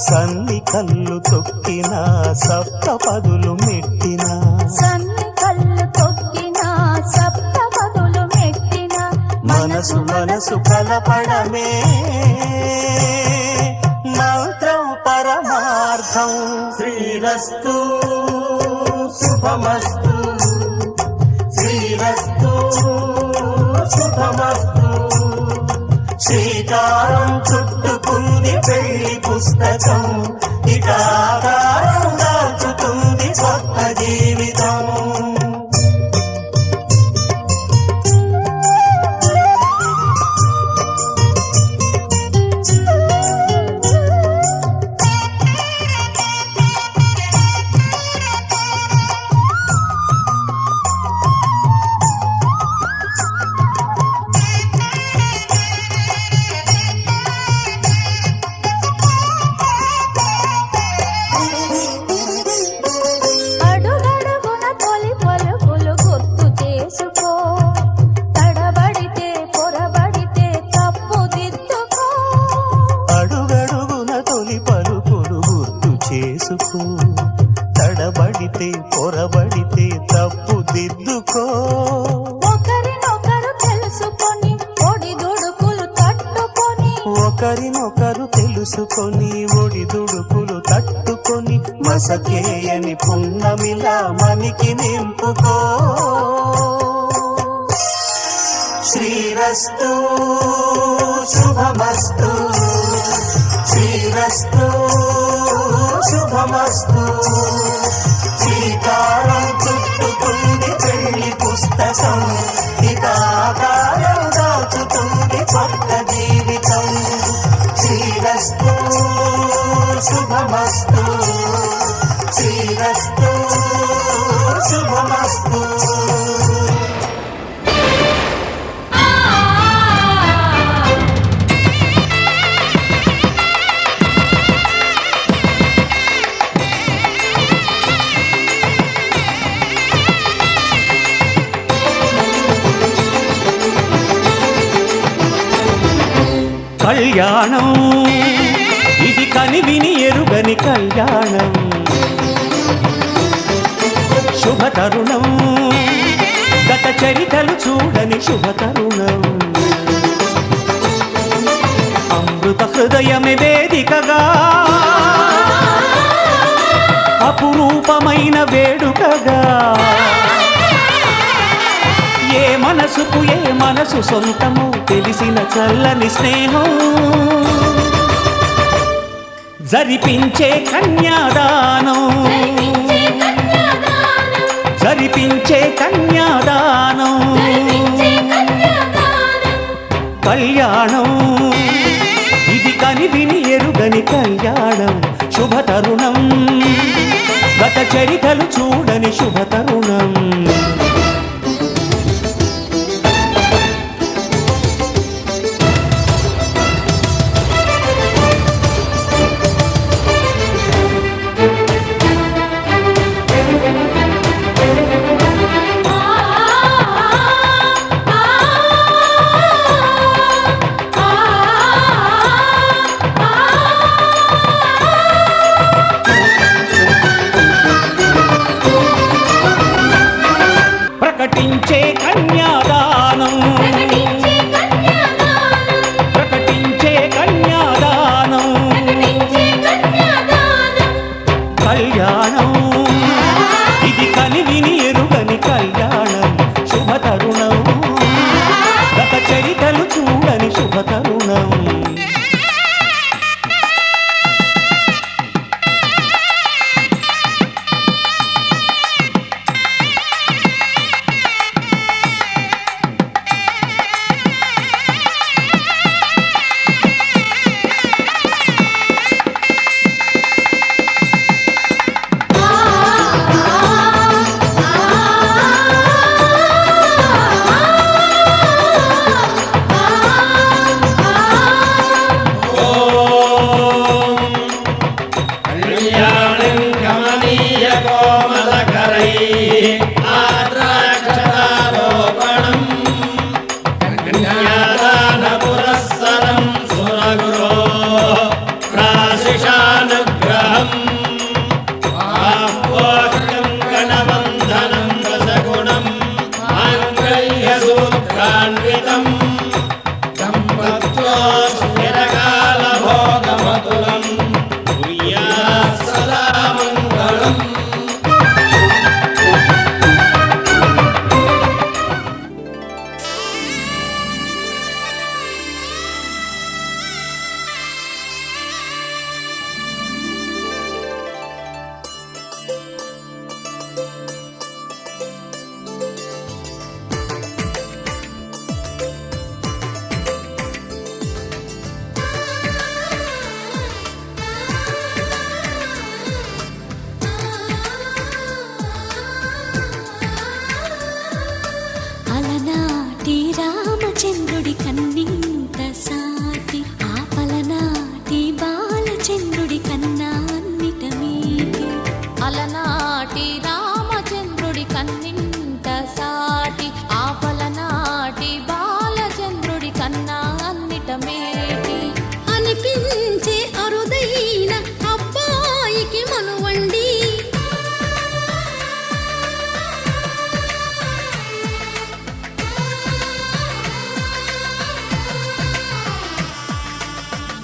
సన్ని కళ్ళు తొక్కినా సప్త పదులు మెట్టినా సన్ని కళ్ళు తొక్కినా సప్త పదులు మెట్టినా మనసు మనసు కలపడమే మంత్రం పరమార్థం శ్రీరస్తు శుభమస్తు శ్రీరస్తు శుభమస్తు శ్రీకారం చుట్టుకుంది పెళ్లి పుస్తకం ఇక ఆకారం దాచుతుంది కొత్త జీవితం అడుగడుగున తొలి పలుకులు గుర్తు చేసుకో తడబడితే పొరబడితే తప్పు దిద్దుకో అడుగడుగున తొలి పలుకులు గుర్తు చేసుకో తడబడితే పొరబడితే తప్పు దిద్దుకో ఒకరినొకరు తెలుసుకొని ఒడిదుడుకులు తట్టుకొని ఒకరినొకరు తెలుసుకొని ఒడిదుడుకులు తట్టుకొని మసకేయని పున్నమిలా మనికి నింపుకో శ్రీరస్తు శుభమస్తు శ్రీరస్తు శుభమస్తు శ్రీకారం చుట్టుకుంది పెళ్లి పుస్తకం ఇక ఆకారం దాచుతుంది కొత్త జీవితం శ్రీరస్తు శుభమస్తు శ్రీరస్తు శుభమస్తు కళ్యాణం ఇది కనివిని ఎరుగని కళ్యాణం శుభతరుణం గత చరితలు చూడని శుభతరుణం అమృత హృదయమే వేదికగా అపురూపమైన వేడుకగా ఏ మనసుకు ఏ మనసు సొంతము తెలిసిన చల్లని స్నేహం జరిపించే కన్యాదానం జరిపించే కన్యాదానం కళ్యాణం ఇది కనివిని ఎరుగని కళ్యాణం శుభతరుణం గత చరితలు చూడని శుభతరుణం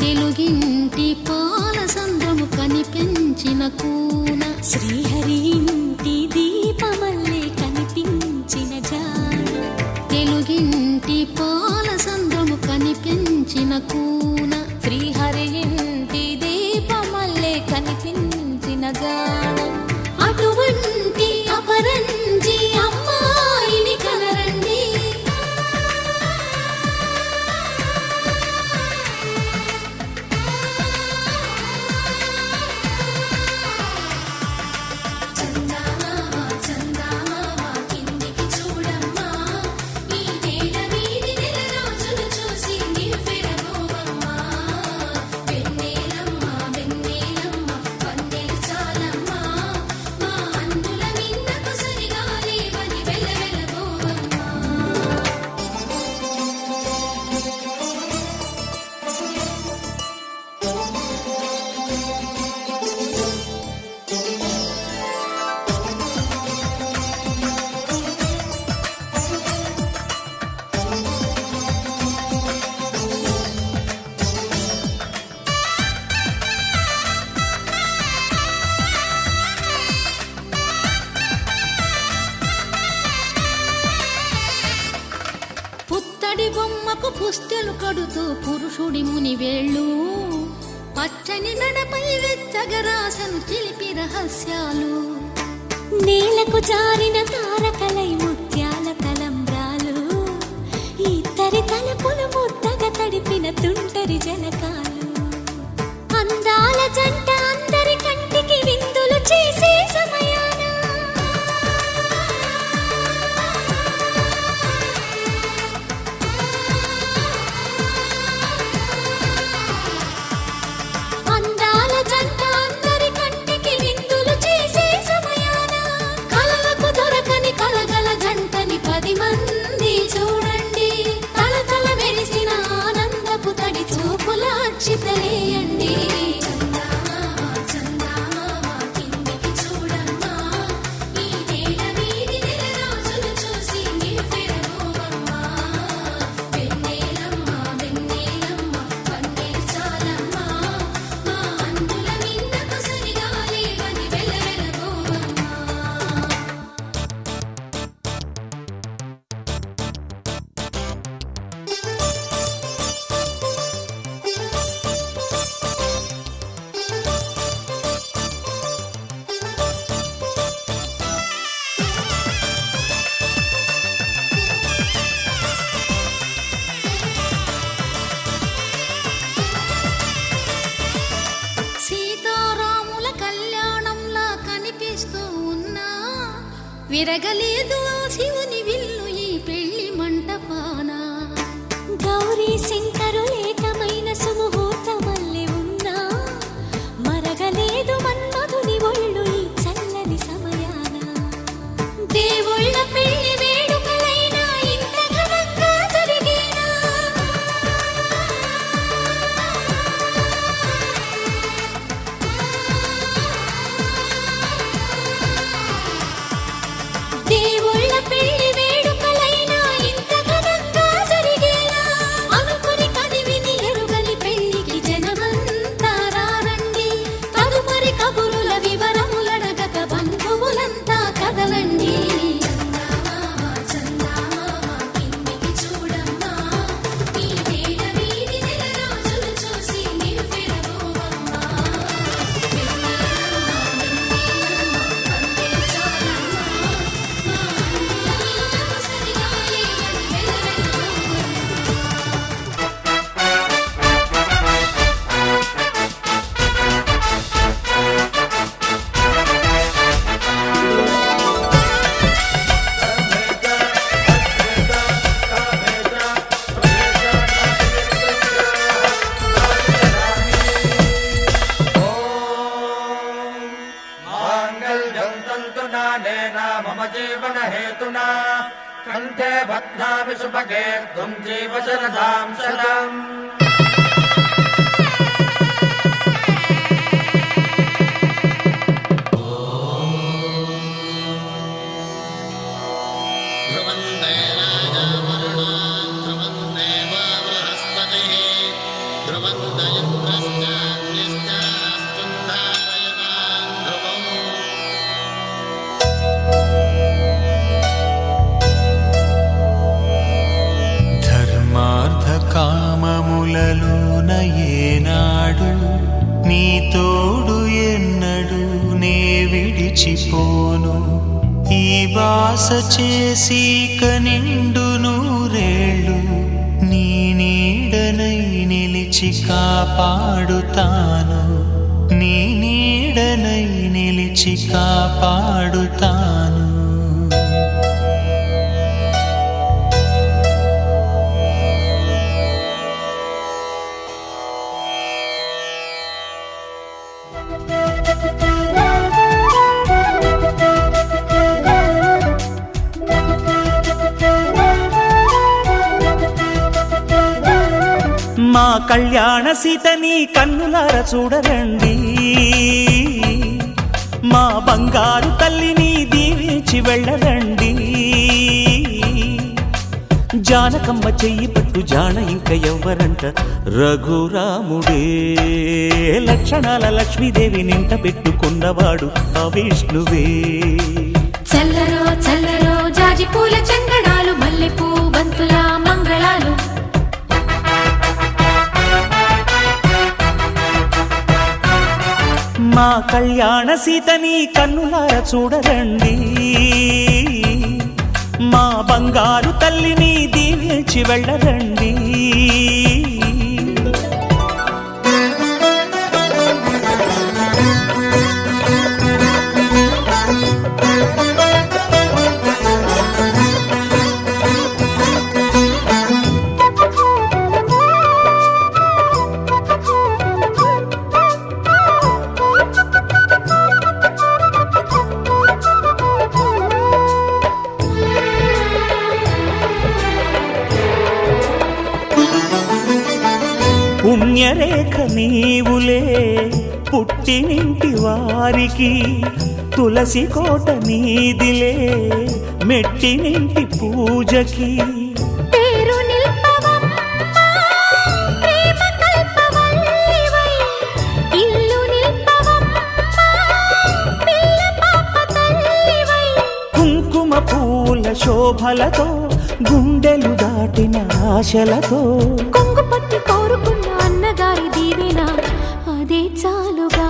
తెలుగింటి పాల సంద్రము కనిపించిన కూన శ్రీహరి ఇంటి దీపమల్లే కనిపించిన జాన తెలుగింటి పాల సంద్రము కనిపించిన కూన శ్రీహరి ఇంటి దీపమల్లే కనిపించిన గానం అటువంటి అపరంజి అమ్మాయిని కనరండి చందమామ చందమామ కిందికి చూడమ్మా ఈ నేల వీధి నెల రోజులు చూసి నివ్వెరబోవమ్మా వెన్నెలమ్మ వెన్నెలమ్మ వందెలు చాలమ్మా మా అందుల మిన్నకు సరిగా లేవని వెలవెలబోవమ్మా పుత్తడి బొమ్మకు పుస్తెలు కడుతూ పురుషుడి ముని వేళ్ళు పచ్చని నడపై వెచ్చగరాసను చిలిపి రహస్యాలు నేలకు జారిన తారకలై ముత్యాల తలంబ్రాలు ఇద్దరి తలపులు ముద్దగా తడిపిన తుంటరి జలకాలు అందాల జంట అందరి కంటికి విందులు చేసే సమయాన అందాల జంట అందరి కంటికి విందులు చేసే సమయాన కలలకు దొరకని కలగల జంటని 10 మంది చూడండి తలతల మెరిసిన ఆనందపు తడి చూపుల అక్షితలేయండి చందమామ చందమామ కిందికి చూడమ్మా ఈ నేల వీధి నెల రోజులు చూసి నివ్వెరబోవమ్మా వెన్నెలమ్మ వెన్నెలమ్మ వందెలు చాలమ్మా మా అందుల మిన్నకు సరిగా లేవని వెలవెలబోవమ్మా సీతారాముల కళ్యాణంలా కనిపిస్తూ ఉన్నా విరగలేదు ఆ శివుని విల్లు ఈ పెళ్లి మంటపాన గౌరీ శంకరులేకమైన సుముహూర్తమల్లె ఉన్నా మరగలేదు మన్మధుని ఒళ్ళు ఈ చల్లని సమయాన దేవుళ్ళ పెళ్లి వేడుకలైనా ఇంత ఘనంగా జరిగేనా దేవుళ్ళ పెళ్లి వేడుకలైనా ఇంత ఘనంగా జరిగేనా అనుకుని కదివిని ఎరుగని పెళ్లికి జనమంతా రారండి తదుపరి కబురుల వివరములడగక బంధువులంతా కదలండి చందమామ చందమామ కిందికి చూడమ్మా ఈ నేల వీధి నెల రోజులు చూసి నివ్వెరబోవమ్మా వెన్నెలమ్మ వెన్నెలమ్మ వందెలు చాలమ్మా మా అందుల మిన్నకు సరిగా లేవని వెలవెలబోవమ్మా మాంగళ్యం తంతునానేన మమ జీవన హేతునా కంఠే బధ్నామి సుభగే త్వం జీవ శరదాం శతం ధ్రువం ధర్మార్థ కామములలోన ఏనాడు నీ తోడు ఎన్నడు నే విడిచిపోను ఈ బాస చేసి కనిండు నూరేళ్ళు నీ నీడనై నిలిచి కాపాడుతాను నీ నీడనై నిలిచి కాపాడుతాను మా కళ్యాణ సీతని కన్నులార చూడరండి మా బంగారు తల్లిని దీవించి వెళ్ళరండి జానకమ్మ చెయ్యి పట్టు జాన ఇంక ఎవ్వరంట రఘురాముడే లక్షణాల లక్ష్మీదేవి నింట పెట్టుకున్నవాడు ఆ విష్ణువే చల్లరో చల్లరో జాజి పూల చందనాలు మల్లెపూ బంతుల మంగళాలు మా కళ్యాణ సీతని కన్నులార చూడరండి మా బంగారు తల్లిని దీవించి వెళ్ళరండి పుణ్యరేఖ నీవులే పుట్టినింటి వారికి తులసి కోట నీదిలే మెట్టినింటి పూజకి పేరు నిల్పవమ్మ ప్రేమ కల్పవల్లివై ఇల్లు నిల్పవమ్మ పిల్ల పాప తల్లివై కుంకుమ పూల శోభలతో గుండెలు దాటిన ఆశలతో కొంగు పట్టి కోరుకున్న అన్నగారి దీవెన అదే చాలుగా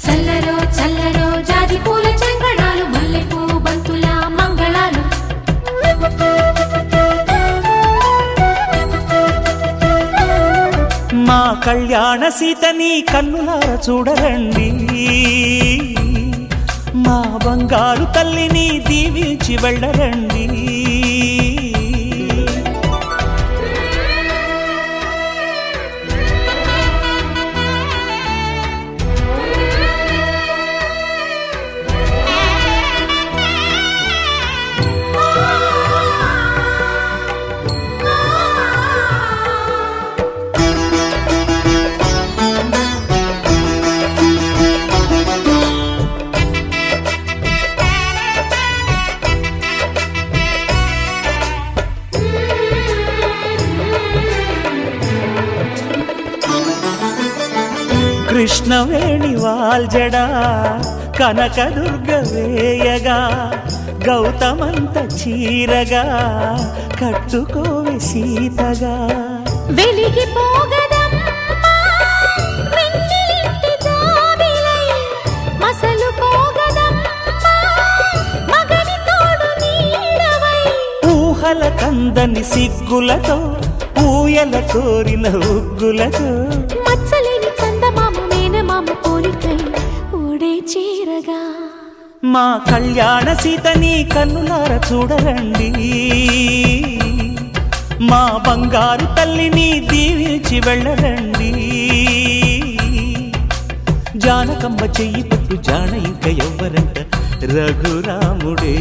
చల్లరో చల్లరో జాజి పూల చంగడాలు మల్లెపూ బంతుల మంగళాలు మా కళ్యాణ సీతని కన్నులార చూడరండి మా బంగారు తల్లిని దీవించి వెళ్ళరండి కృష్ణవేణి వాల్జడా కనకదుర్గ వేయగా గౌతమంత చీరగా కట్టుకోవే సీతగా వెలిగిపోగదమ్మా వెన్నెలింటి జాబిలై మసలుకోగదమ్మా మగని తోడు నీడవై ఊహల కందని సిగ్గులతో ఊయల కోరిన ఉగ్గులతో మచ్చలేని చందమామ మేనమామ పోలికై ఓడే చీరగా మా కళ్యాణ సీతని కన్నులార చూడరండి మా బంగారు తల్లిని దీవించి వెళ్ళరండి జానకమ్మ చెయ్యి పట్టు జాన ఇంక ఎవ్వరంట రఘురాముడే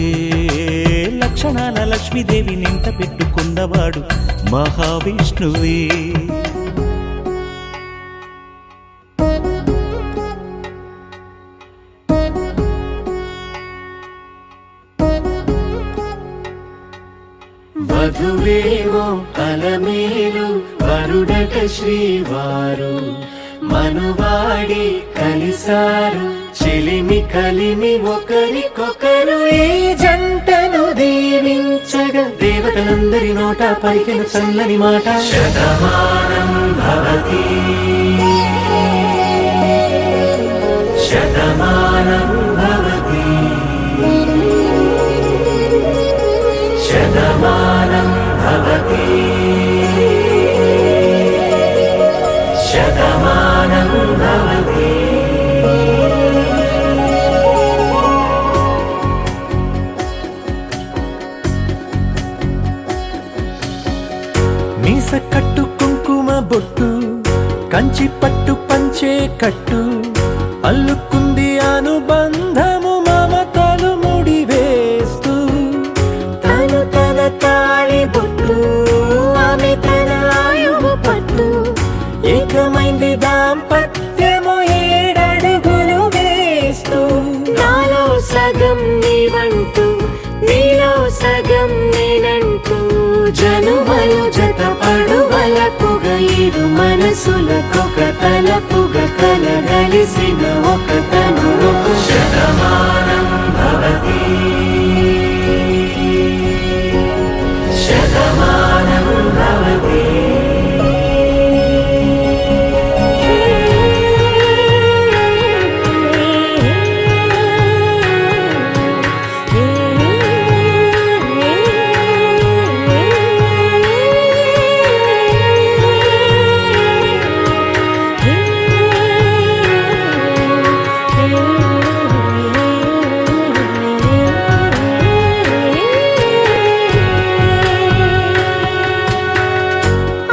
లక్షణాల లక్ష్మీదేవి నింట పెట్టుకున్నవాడు మహావిష్ణువే వధువేమో అలమేలు వరుడే దేవుడట శ్రీవారు మనువాడి కలిసారు చెలిమి కలిమి ఒకరికొకరు ఈ జంటను దీవించగా దేవతలందరి నోట పలికిన చల్లని మాట శతమానం భవతి శతమానం భవతి శతమానం భవతి శతమానం భవతి మీస కట్టు కుంకుమ బొట్టు కంచి పట్టు పంచే కట్టు అల్లుకుంది అనుబంధము మమతలు ముడివేస్తూ తను తన తాళి బొట్టు ఆమె తన ఆయువు పట్టు ఏకమైంది దాంపత్యము 7 అడుగులు వేస్తూ నాలో సగం నీవంటూ నీలో సగం నేనంటూ జనుమలు జతపడువలపుగ ఇరు మనసులకొక తలపుగ కలగలిసిన ఒక తను శతమానం భవతి శతమానం భవతి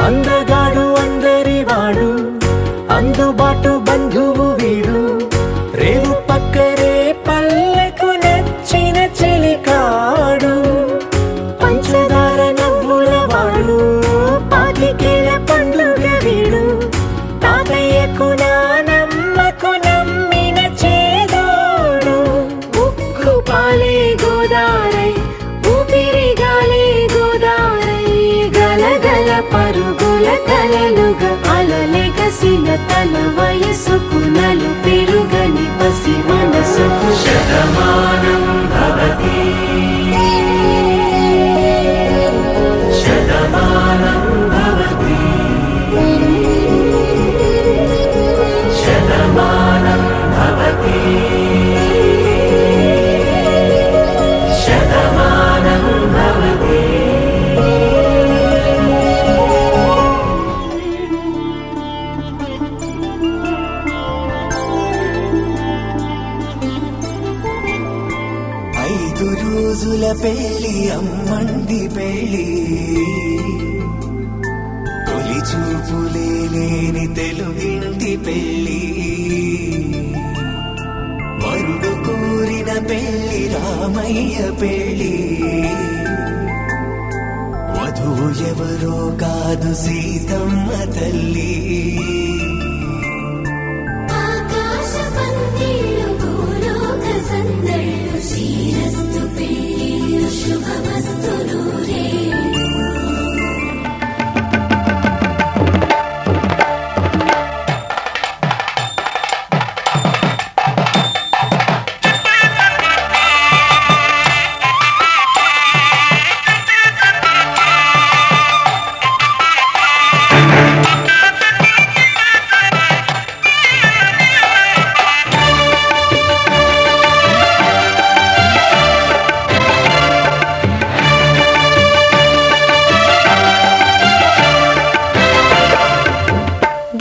అందగాడు అందరివాడు అందుబాటు బంధువు వీడు రేవు పక్కరే పల్లెకు నచ్చిన చెలికాడు పంచదార నవ్వుల వాడు పాతికేల పండుగ వీడు తాతయ్యకు నానమ్మకు నమ్మిన చేదోడు ఉక్కు పాలే గోదారై ఊపిరిగాలే గోదారై గలగల పరుగుల కలలుగా అలలెగసిన తన వయసుకు నలు పెరుగని పసి మనసుకు శతమానం భవతి శతమానం భవతి శతమానం భవతి శతమానం భవతి ఐదు రోజుల పెళ్లి అమ్మంది పెళ్లి తొలి చూపులే లేని తెలుగింటి పెళ్లి వరుడు కోరిన పెళ్లి రామయ్య పెళ్లి వధువు ఎవరో కాదు సీతమ్మ తల్లి ఆకాశ పందిళ్ళు భూలోక సందళ్ళు శ్రీరస్తు పెళ్ళిళ్ళు శుభమస్తు నూరే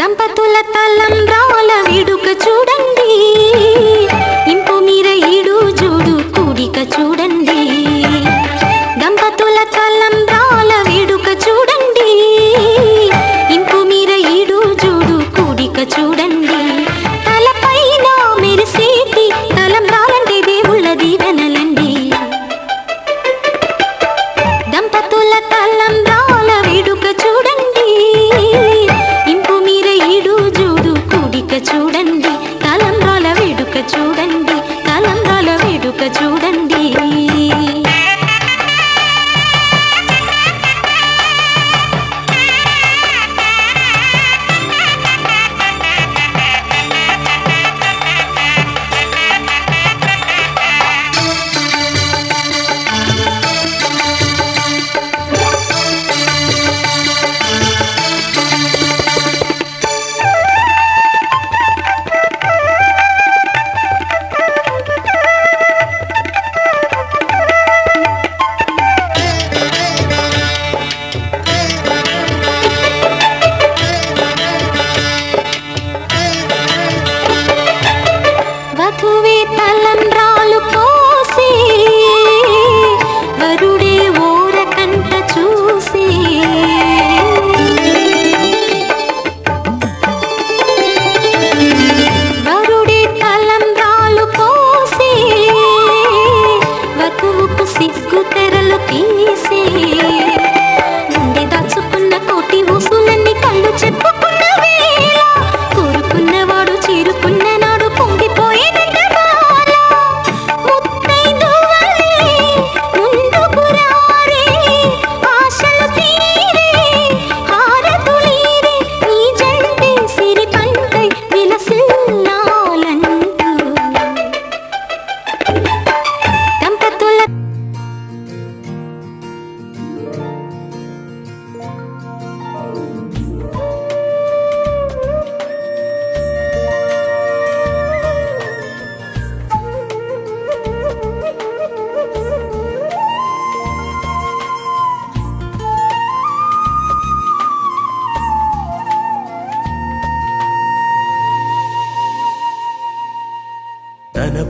దంపతుల తలంబ్రాల వేడుక చూడండి ఇంపు మీర ఈడు జోడు కూడిక చూడండి దంపతుల తలంబ్రాల వేడుక చూడండి ఇంపు మీర ఈడు జోడు కూడిక చూడండి తలపైన మెరిసేటి తలంబ్రాలంటే దేవుళ్ళ దీవెనలండి దంపతుల తలంబ్రాల వేడుక చూడండి ఇంపు మీర ఈడు జోడు కూడిక చూడండి తలంబ్రాల వేడుక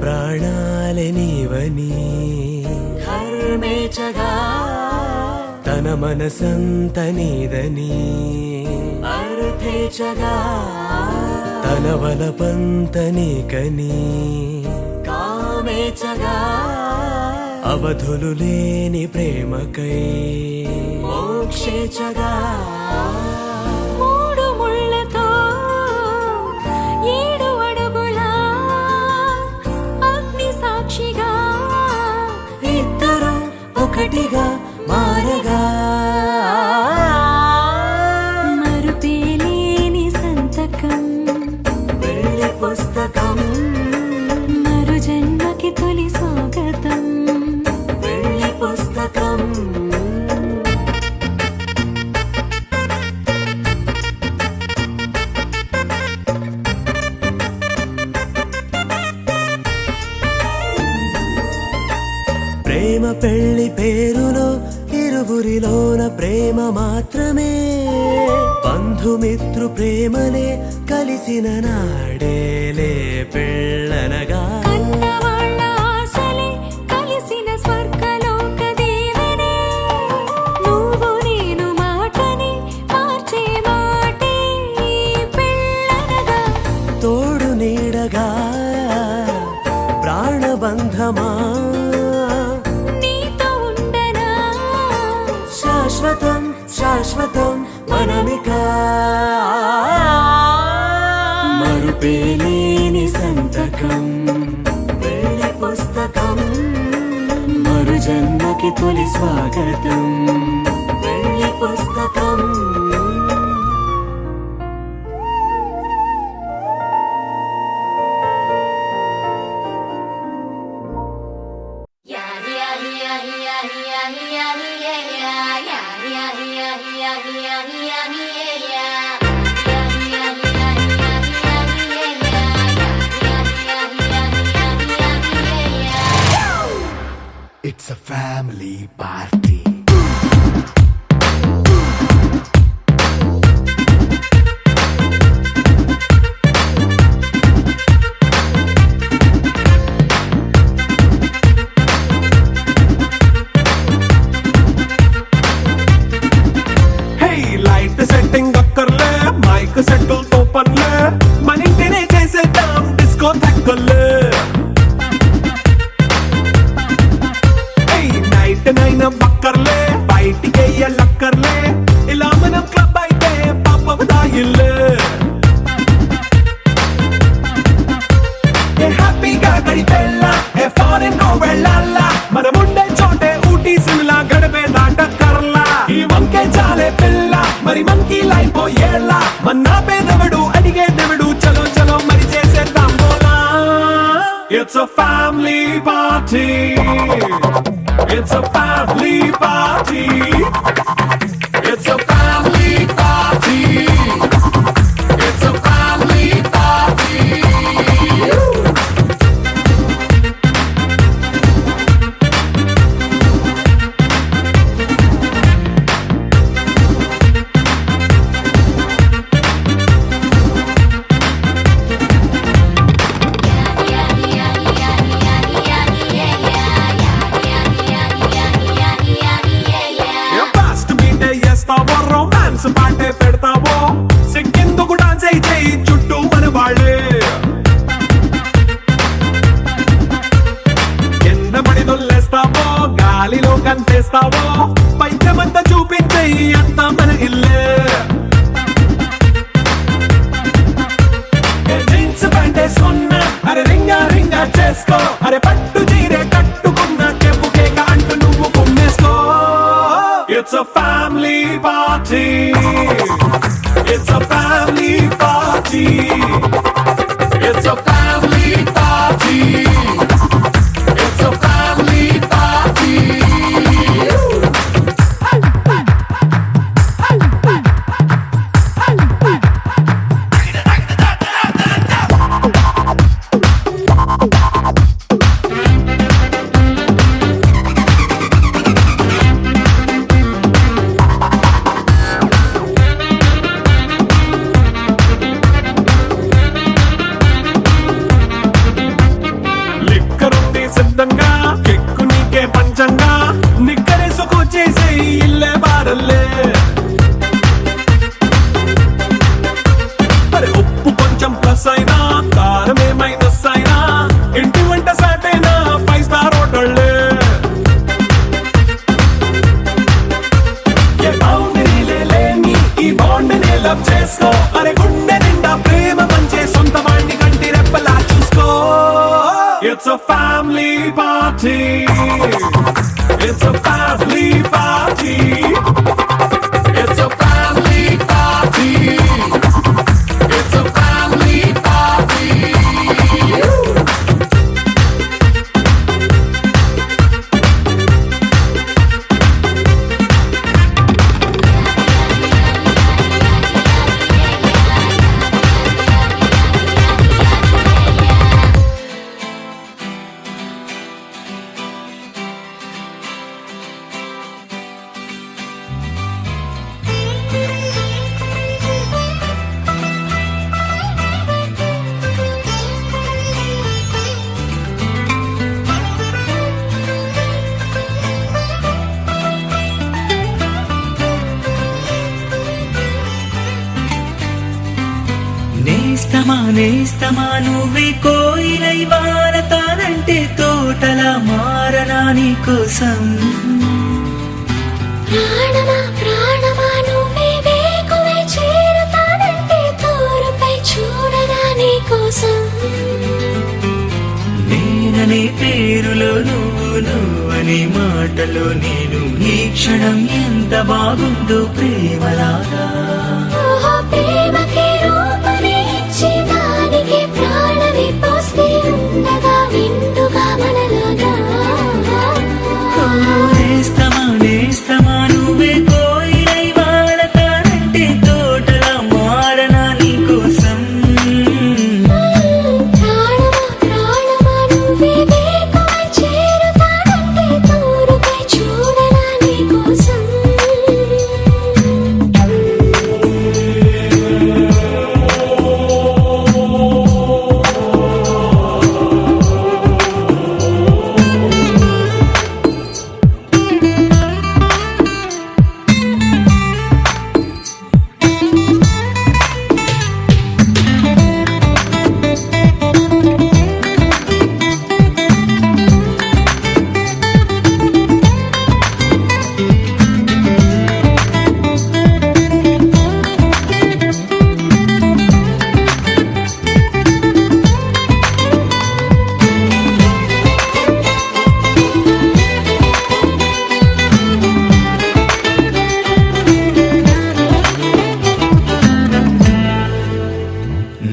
ప్రాణాలే నీవని ధర్మేచగా తన మనసంత నీదని అర్థేచగా తన వలపంత నీకని కామేచగా అవధులు లేని ప్రేమకై మోక్షేచగా మూడు ముళ్ళతో 7 అడుగుల అగ్ని సాక్షిగా ఇద్దరు ఒకటిగా మారగా మరుపేలేని సంతకం వెళ్ళి పుస్తకం మరు జన్మకి తొలి స్వాగతం వెళ్ళి పుస్తకం ప్రేమ పెళ్లి పేరులో ఇరువురిలోన ప్రేమ మాత్రమే బంధుమిత్రు ప్రేమలే కలిసిన నాడేలే పెళ్ళనగా కన్నవాళ్ళ ఆశలే కలిసిన స్వర్గలోక దేవనే నువ్వు నేను మాటని మార్చే మాటే పెళ్ళనగా తోడు నీడగా ప్రాణబంధమా నీతో ఉండనా శాశ్వతం శాశ్వతం మనమిక మరుపేలేని సంతకం వెళ్ళి పుస్తకం మరు జన్మకి తొలి స్వాగతం వెళ్ళి పుస్తకం It's a family party. Hey, light setting అక్కర్లే మైక్ సెట్టులతో పనులే మన ఇంటినే చేసేద్దాం డిస్కో థక్కర్లే నైట్ నైన్ బక్కర్లే బయటికి లక్కర్లే ఇలా మనం క్లబ్ అయితే పాపం దాయిల్లే హ్యాపీగా గడిపెళ్ళ ఏ ఫారెన్ నో వెళ్ళాల మనం ఉండే చోటే ఊటీ సిమ్లా గడిపే దాటక్కర్లా ఈ వంకే చాలే పిల్ల మరి మనకి లైఫ్ ఏళ్ళ మన్నా పేదవడు అడిగేదెవడు చలో చలో మరి చేసేద్దాం బోలా It's a family party. It's a family party. It's a family party. It's a family party. Romance పాటే పెడతావో సిగ్గెందుకు డాన్స్ అయితే చుట్టూ మన వాళ్ళే ఎన్న పడి దొల్లేస్తావో గాలిలో కంటేస్తావో పైద్యమంతా చూపించే అంతా మన ఇల్లే జీన్స్ ప్యాంటే సొన్న అరే రింగా రింగా చేసుకో అరే పట్టు చీరే కట్టుకున్న కెప్పు కేక అంటూ నువ్వు కుమ్మేసుకో It's a family party. It's a family party. It's a family party. It's a family party. Plus అయినా కారమే మైనస్ అయినా ఇంటి వంట సాటైనా 5 స్టార్ హోటళ్ళే ఏ బౌండరీలే లేని ఈ బాండ్ నే లవ్ చేసుకో అరే గుండె నిండా ప్రేమ పంచే సొంత వాడిని కంటి రెప్పలా చూసుకో It's a family party It's a family party It's a family party It's a family party నేస్తమా నేస్తమా నువ్వే కోయిలై వారతానంటే తోటలా మారనా నీ కోసం ప్రాణమా ప్రాణమా నువ్వే వేకువే చేరుతానంటే తోరుపై చూడగా నీ కోసం నేననే పేరులో నువ్వని మాటలో నేను ఈ క్షణం ఎంత బాగుందో ప్రేమలాగా ఓహో ప్రేమకి రూపమే ఇచ్చి దానికి ప్రాణమి పోస్తే ఉండగా విందుగా మనలాగా నేస్తమా నేస్తమా నువ్వే కోయిలై వాడతానంటే తోటలా మారనా నీ కోసం ప్రాణమా ప్రాణమా నువ్వే వేకువై చేరుతానంటే తోరుపై చూడగా నీ కోసం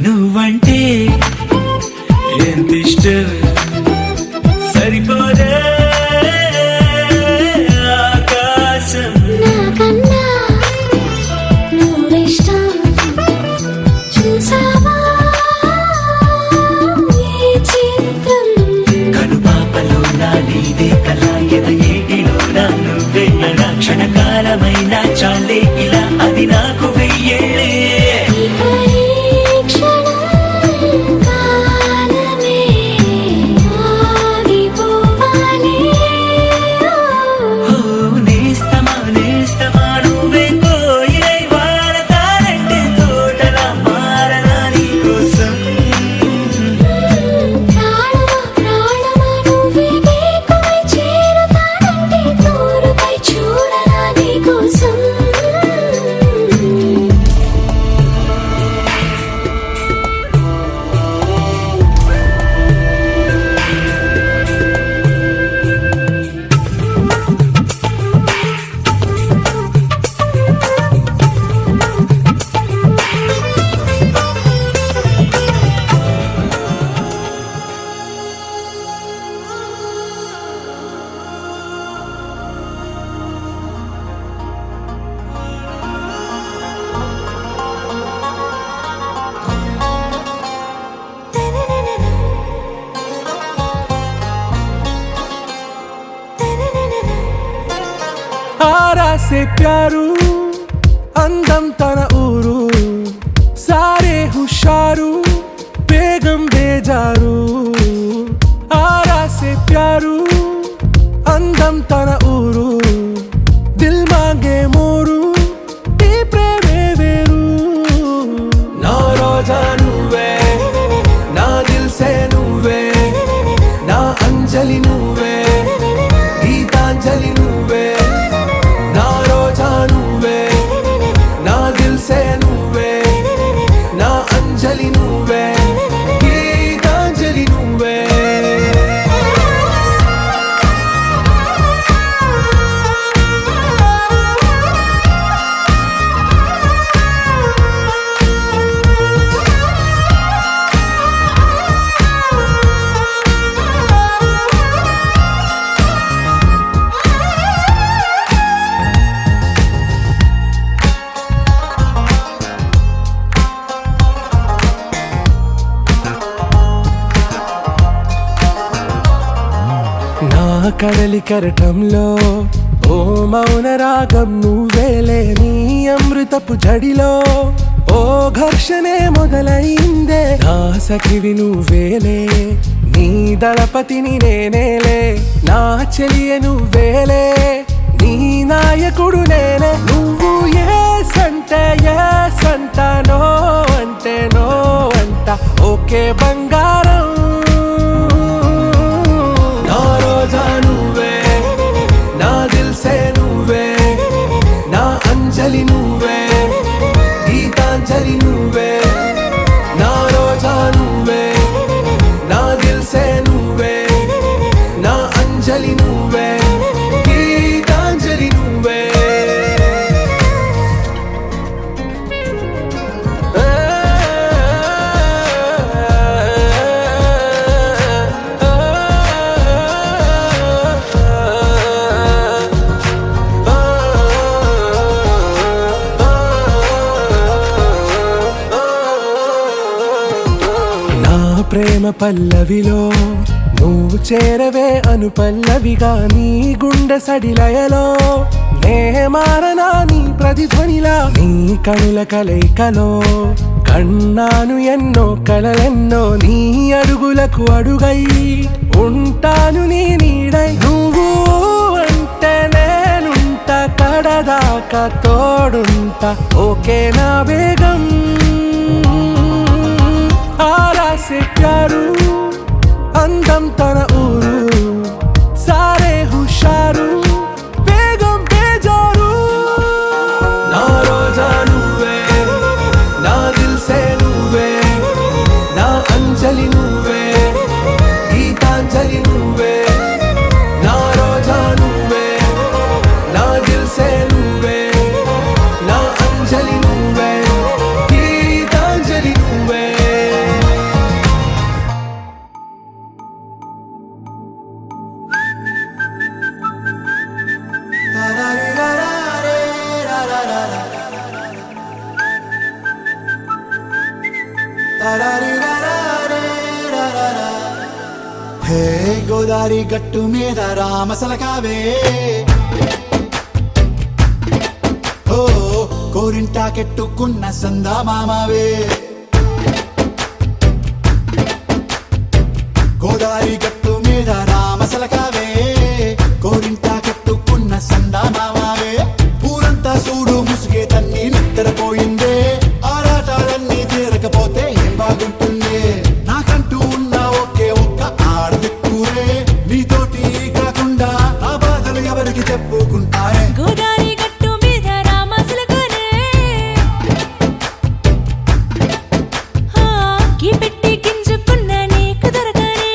నువ్వంటే ఎంత ఇష్టం సరిపోదే ఆకాశం నాకన్నా నువ్విష్టం చూసావా ఈ చిత్రం కనుపాపలో నా నీదే కళ ఏటిలో నా నువ్వే నా క్షణకాలమైన చాలే ఇలా అది నాకు వెయ్యేళ్ళే ఇక ఈ క్షణం కాలమే ఆగిపోవాలి ఓ నేస్తమా నేస్తమా నువ్వే కోయిలై వాడతానంటే తోటలా మారనా నీ కోసం ప్రాణమా ప్రాణమా నువ్వే వేకువై చేరుతానంటే తోరుపై చూడగా నీ కోసం आरा से प्यारू అందం తన ఊరు సారే హుషారు బేగం బేజారు ఆరా సే ప్యారు అందం తన ఊరు దిల్ మాంగే మోరు ఈ ప్రేమే వేరు నా రోజా నువ్వే అంజలి నువ్వే గీతాంజలి నువ్వే నా రోజా నువ్వే నా దిల్సే నువ్వే నా అంజలి నువ్వే గీతాంజలి నువ్వే నా కడలి కరటంలో ఓ మౌన రాగం నువ్వేలే నీ అమృతపు జడిలో ఓ ఘర్షణే మొదలైందే నా సఖివి నువ్వేలే నీ దళపతిని నేనేలే నా చెలియ నువ్వేలే నీ నాయకుడు నేనే నువ్వు ఏ సంట నో అంటే నో అంట ఓకే బంగారం నా రోజా నువ్వే నా దిల్సే నువ్వే నా అంజలి నువ్వే గీతాంజలి నువ్వే నా రోజా నువ్వే నా దిల్సే నువ్వే నా అంజలి నువ్వే గీతాంజలి నువ్వే నా ప్రేమ పల్లవిలో నువ్వు చేరవే అను పల్లవిగా నీ గుండె సడిలయలో నే మారనా నీ ప్రతిధ్వనిలా నీ కనుల కలయికలో కన్నాను ఎన్నో కలలెన్నో నీ అడుగులకు అడుగై ఉంటాను నీ నీడై నువ్వు అంటే నేనుంట కడదాకా తోడుంటా ఓకే నా బేగం आरा से प्यारू अंदम तन ऊरू सारे हुशारू बेगम बेजारू ना रोजा నువ్వే నా దిల్సే నువ్వే నా అంజలి నువ్వే గీతాంజలి నువ్వే నా రోజా నువ్వే నా దిల్సే నువ్వే నా అంజలి నువ్వే గీతాంజలి నువ్వే హే గోదారి గట్టు మీద రామసలకావే ఓ కోరింటాకెట్టుకున్న సందా మామావే గోదారి గట్టు మీద రామసలకావే కోరింటాకెట్టుకున్న సందా మామావే ఊరంతా చూడు ముసుగే తన్ని నిద్రపోయిందే ఆరాటాలన్నీ తీరకపోతే ఏం బాగుంటుందే నాకంటూ ఉన్న ఒకే ఒక్క ఆడదిక్కురే నీతోటి కాకుండా ఆ బాధలు ఎవరికి చెప్పుకుంటారే గోదారి గట్టు మీద రామసలకనే కీ పెట్టి గింజుకున్న నీకు దొరకనే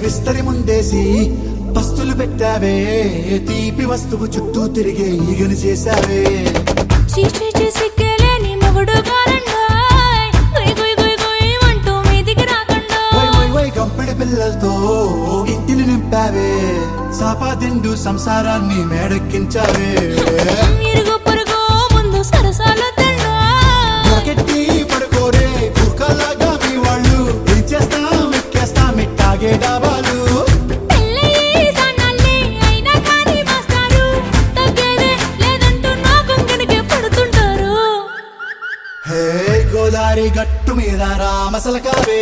విస్తరి ముందేసి పస్తులు పెట్టావే తీపి వస్తువు చుట్టూ తిరిగే ఈగను చేశావే చీచి సిగ్గలేని మొగుడు గారండాయ్ గుయ్ గుయ్ గుయ్ గుయ్ అంటూ మీదికి రాకండా వై వై వై గంపెడి పిల్లలతో ఇంటిని నింపావే సాపాదిండు సంసారాన్ని మేడెక్కించావే ఇరుగు పొరుగు ముందు సరసాలు తండా నాకెట్టి పడుకోరే కుక్కలాగా మీ వాళ్ళు ఏం చేస్తాం ఎక్కేస్తాం ఇట్టాగే డాబాలు గోదారి గట్టు మీద రామసలకావే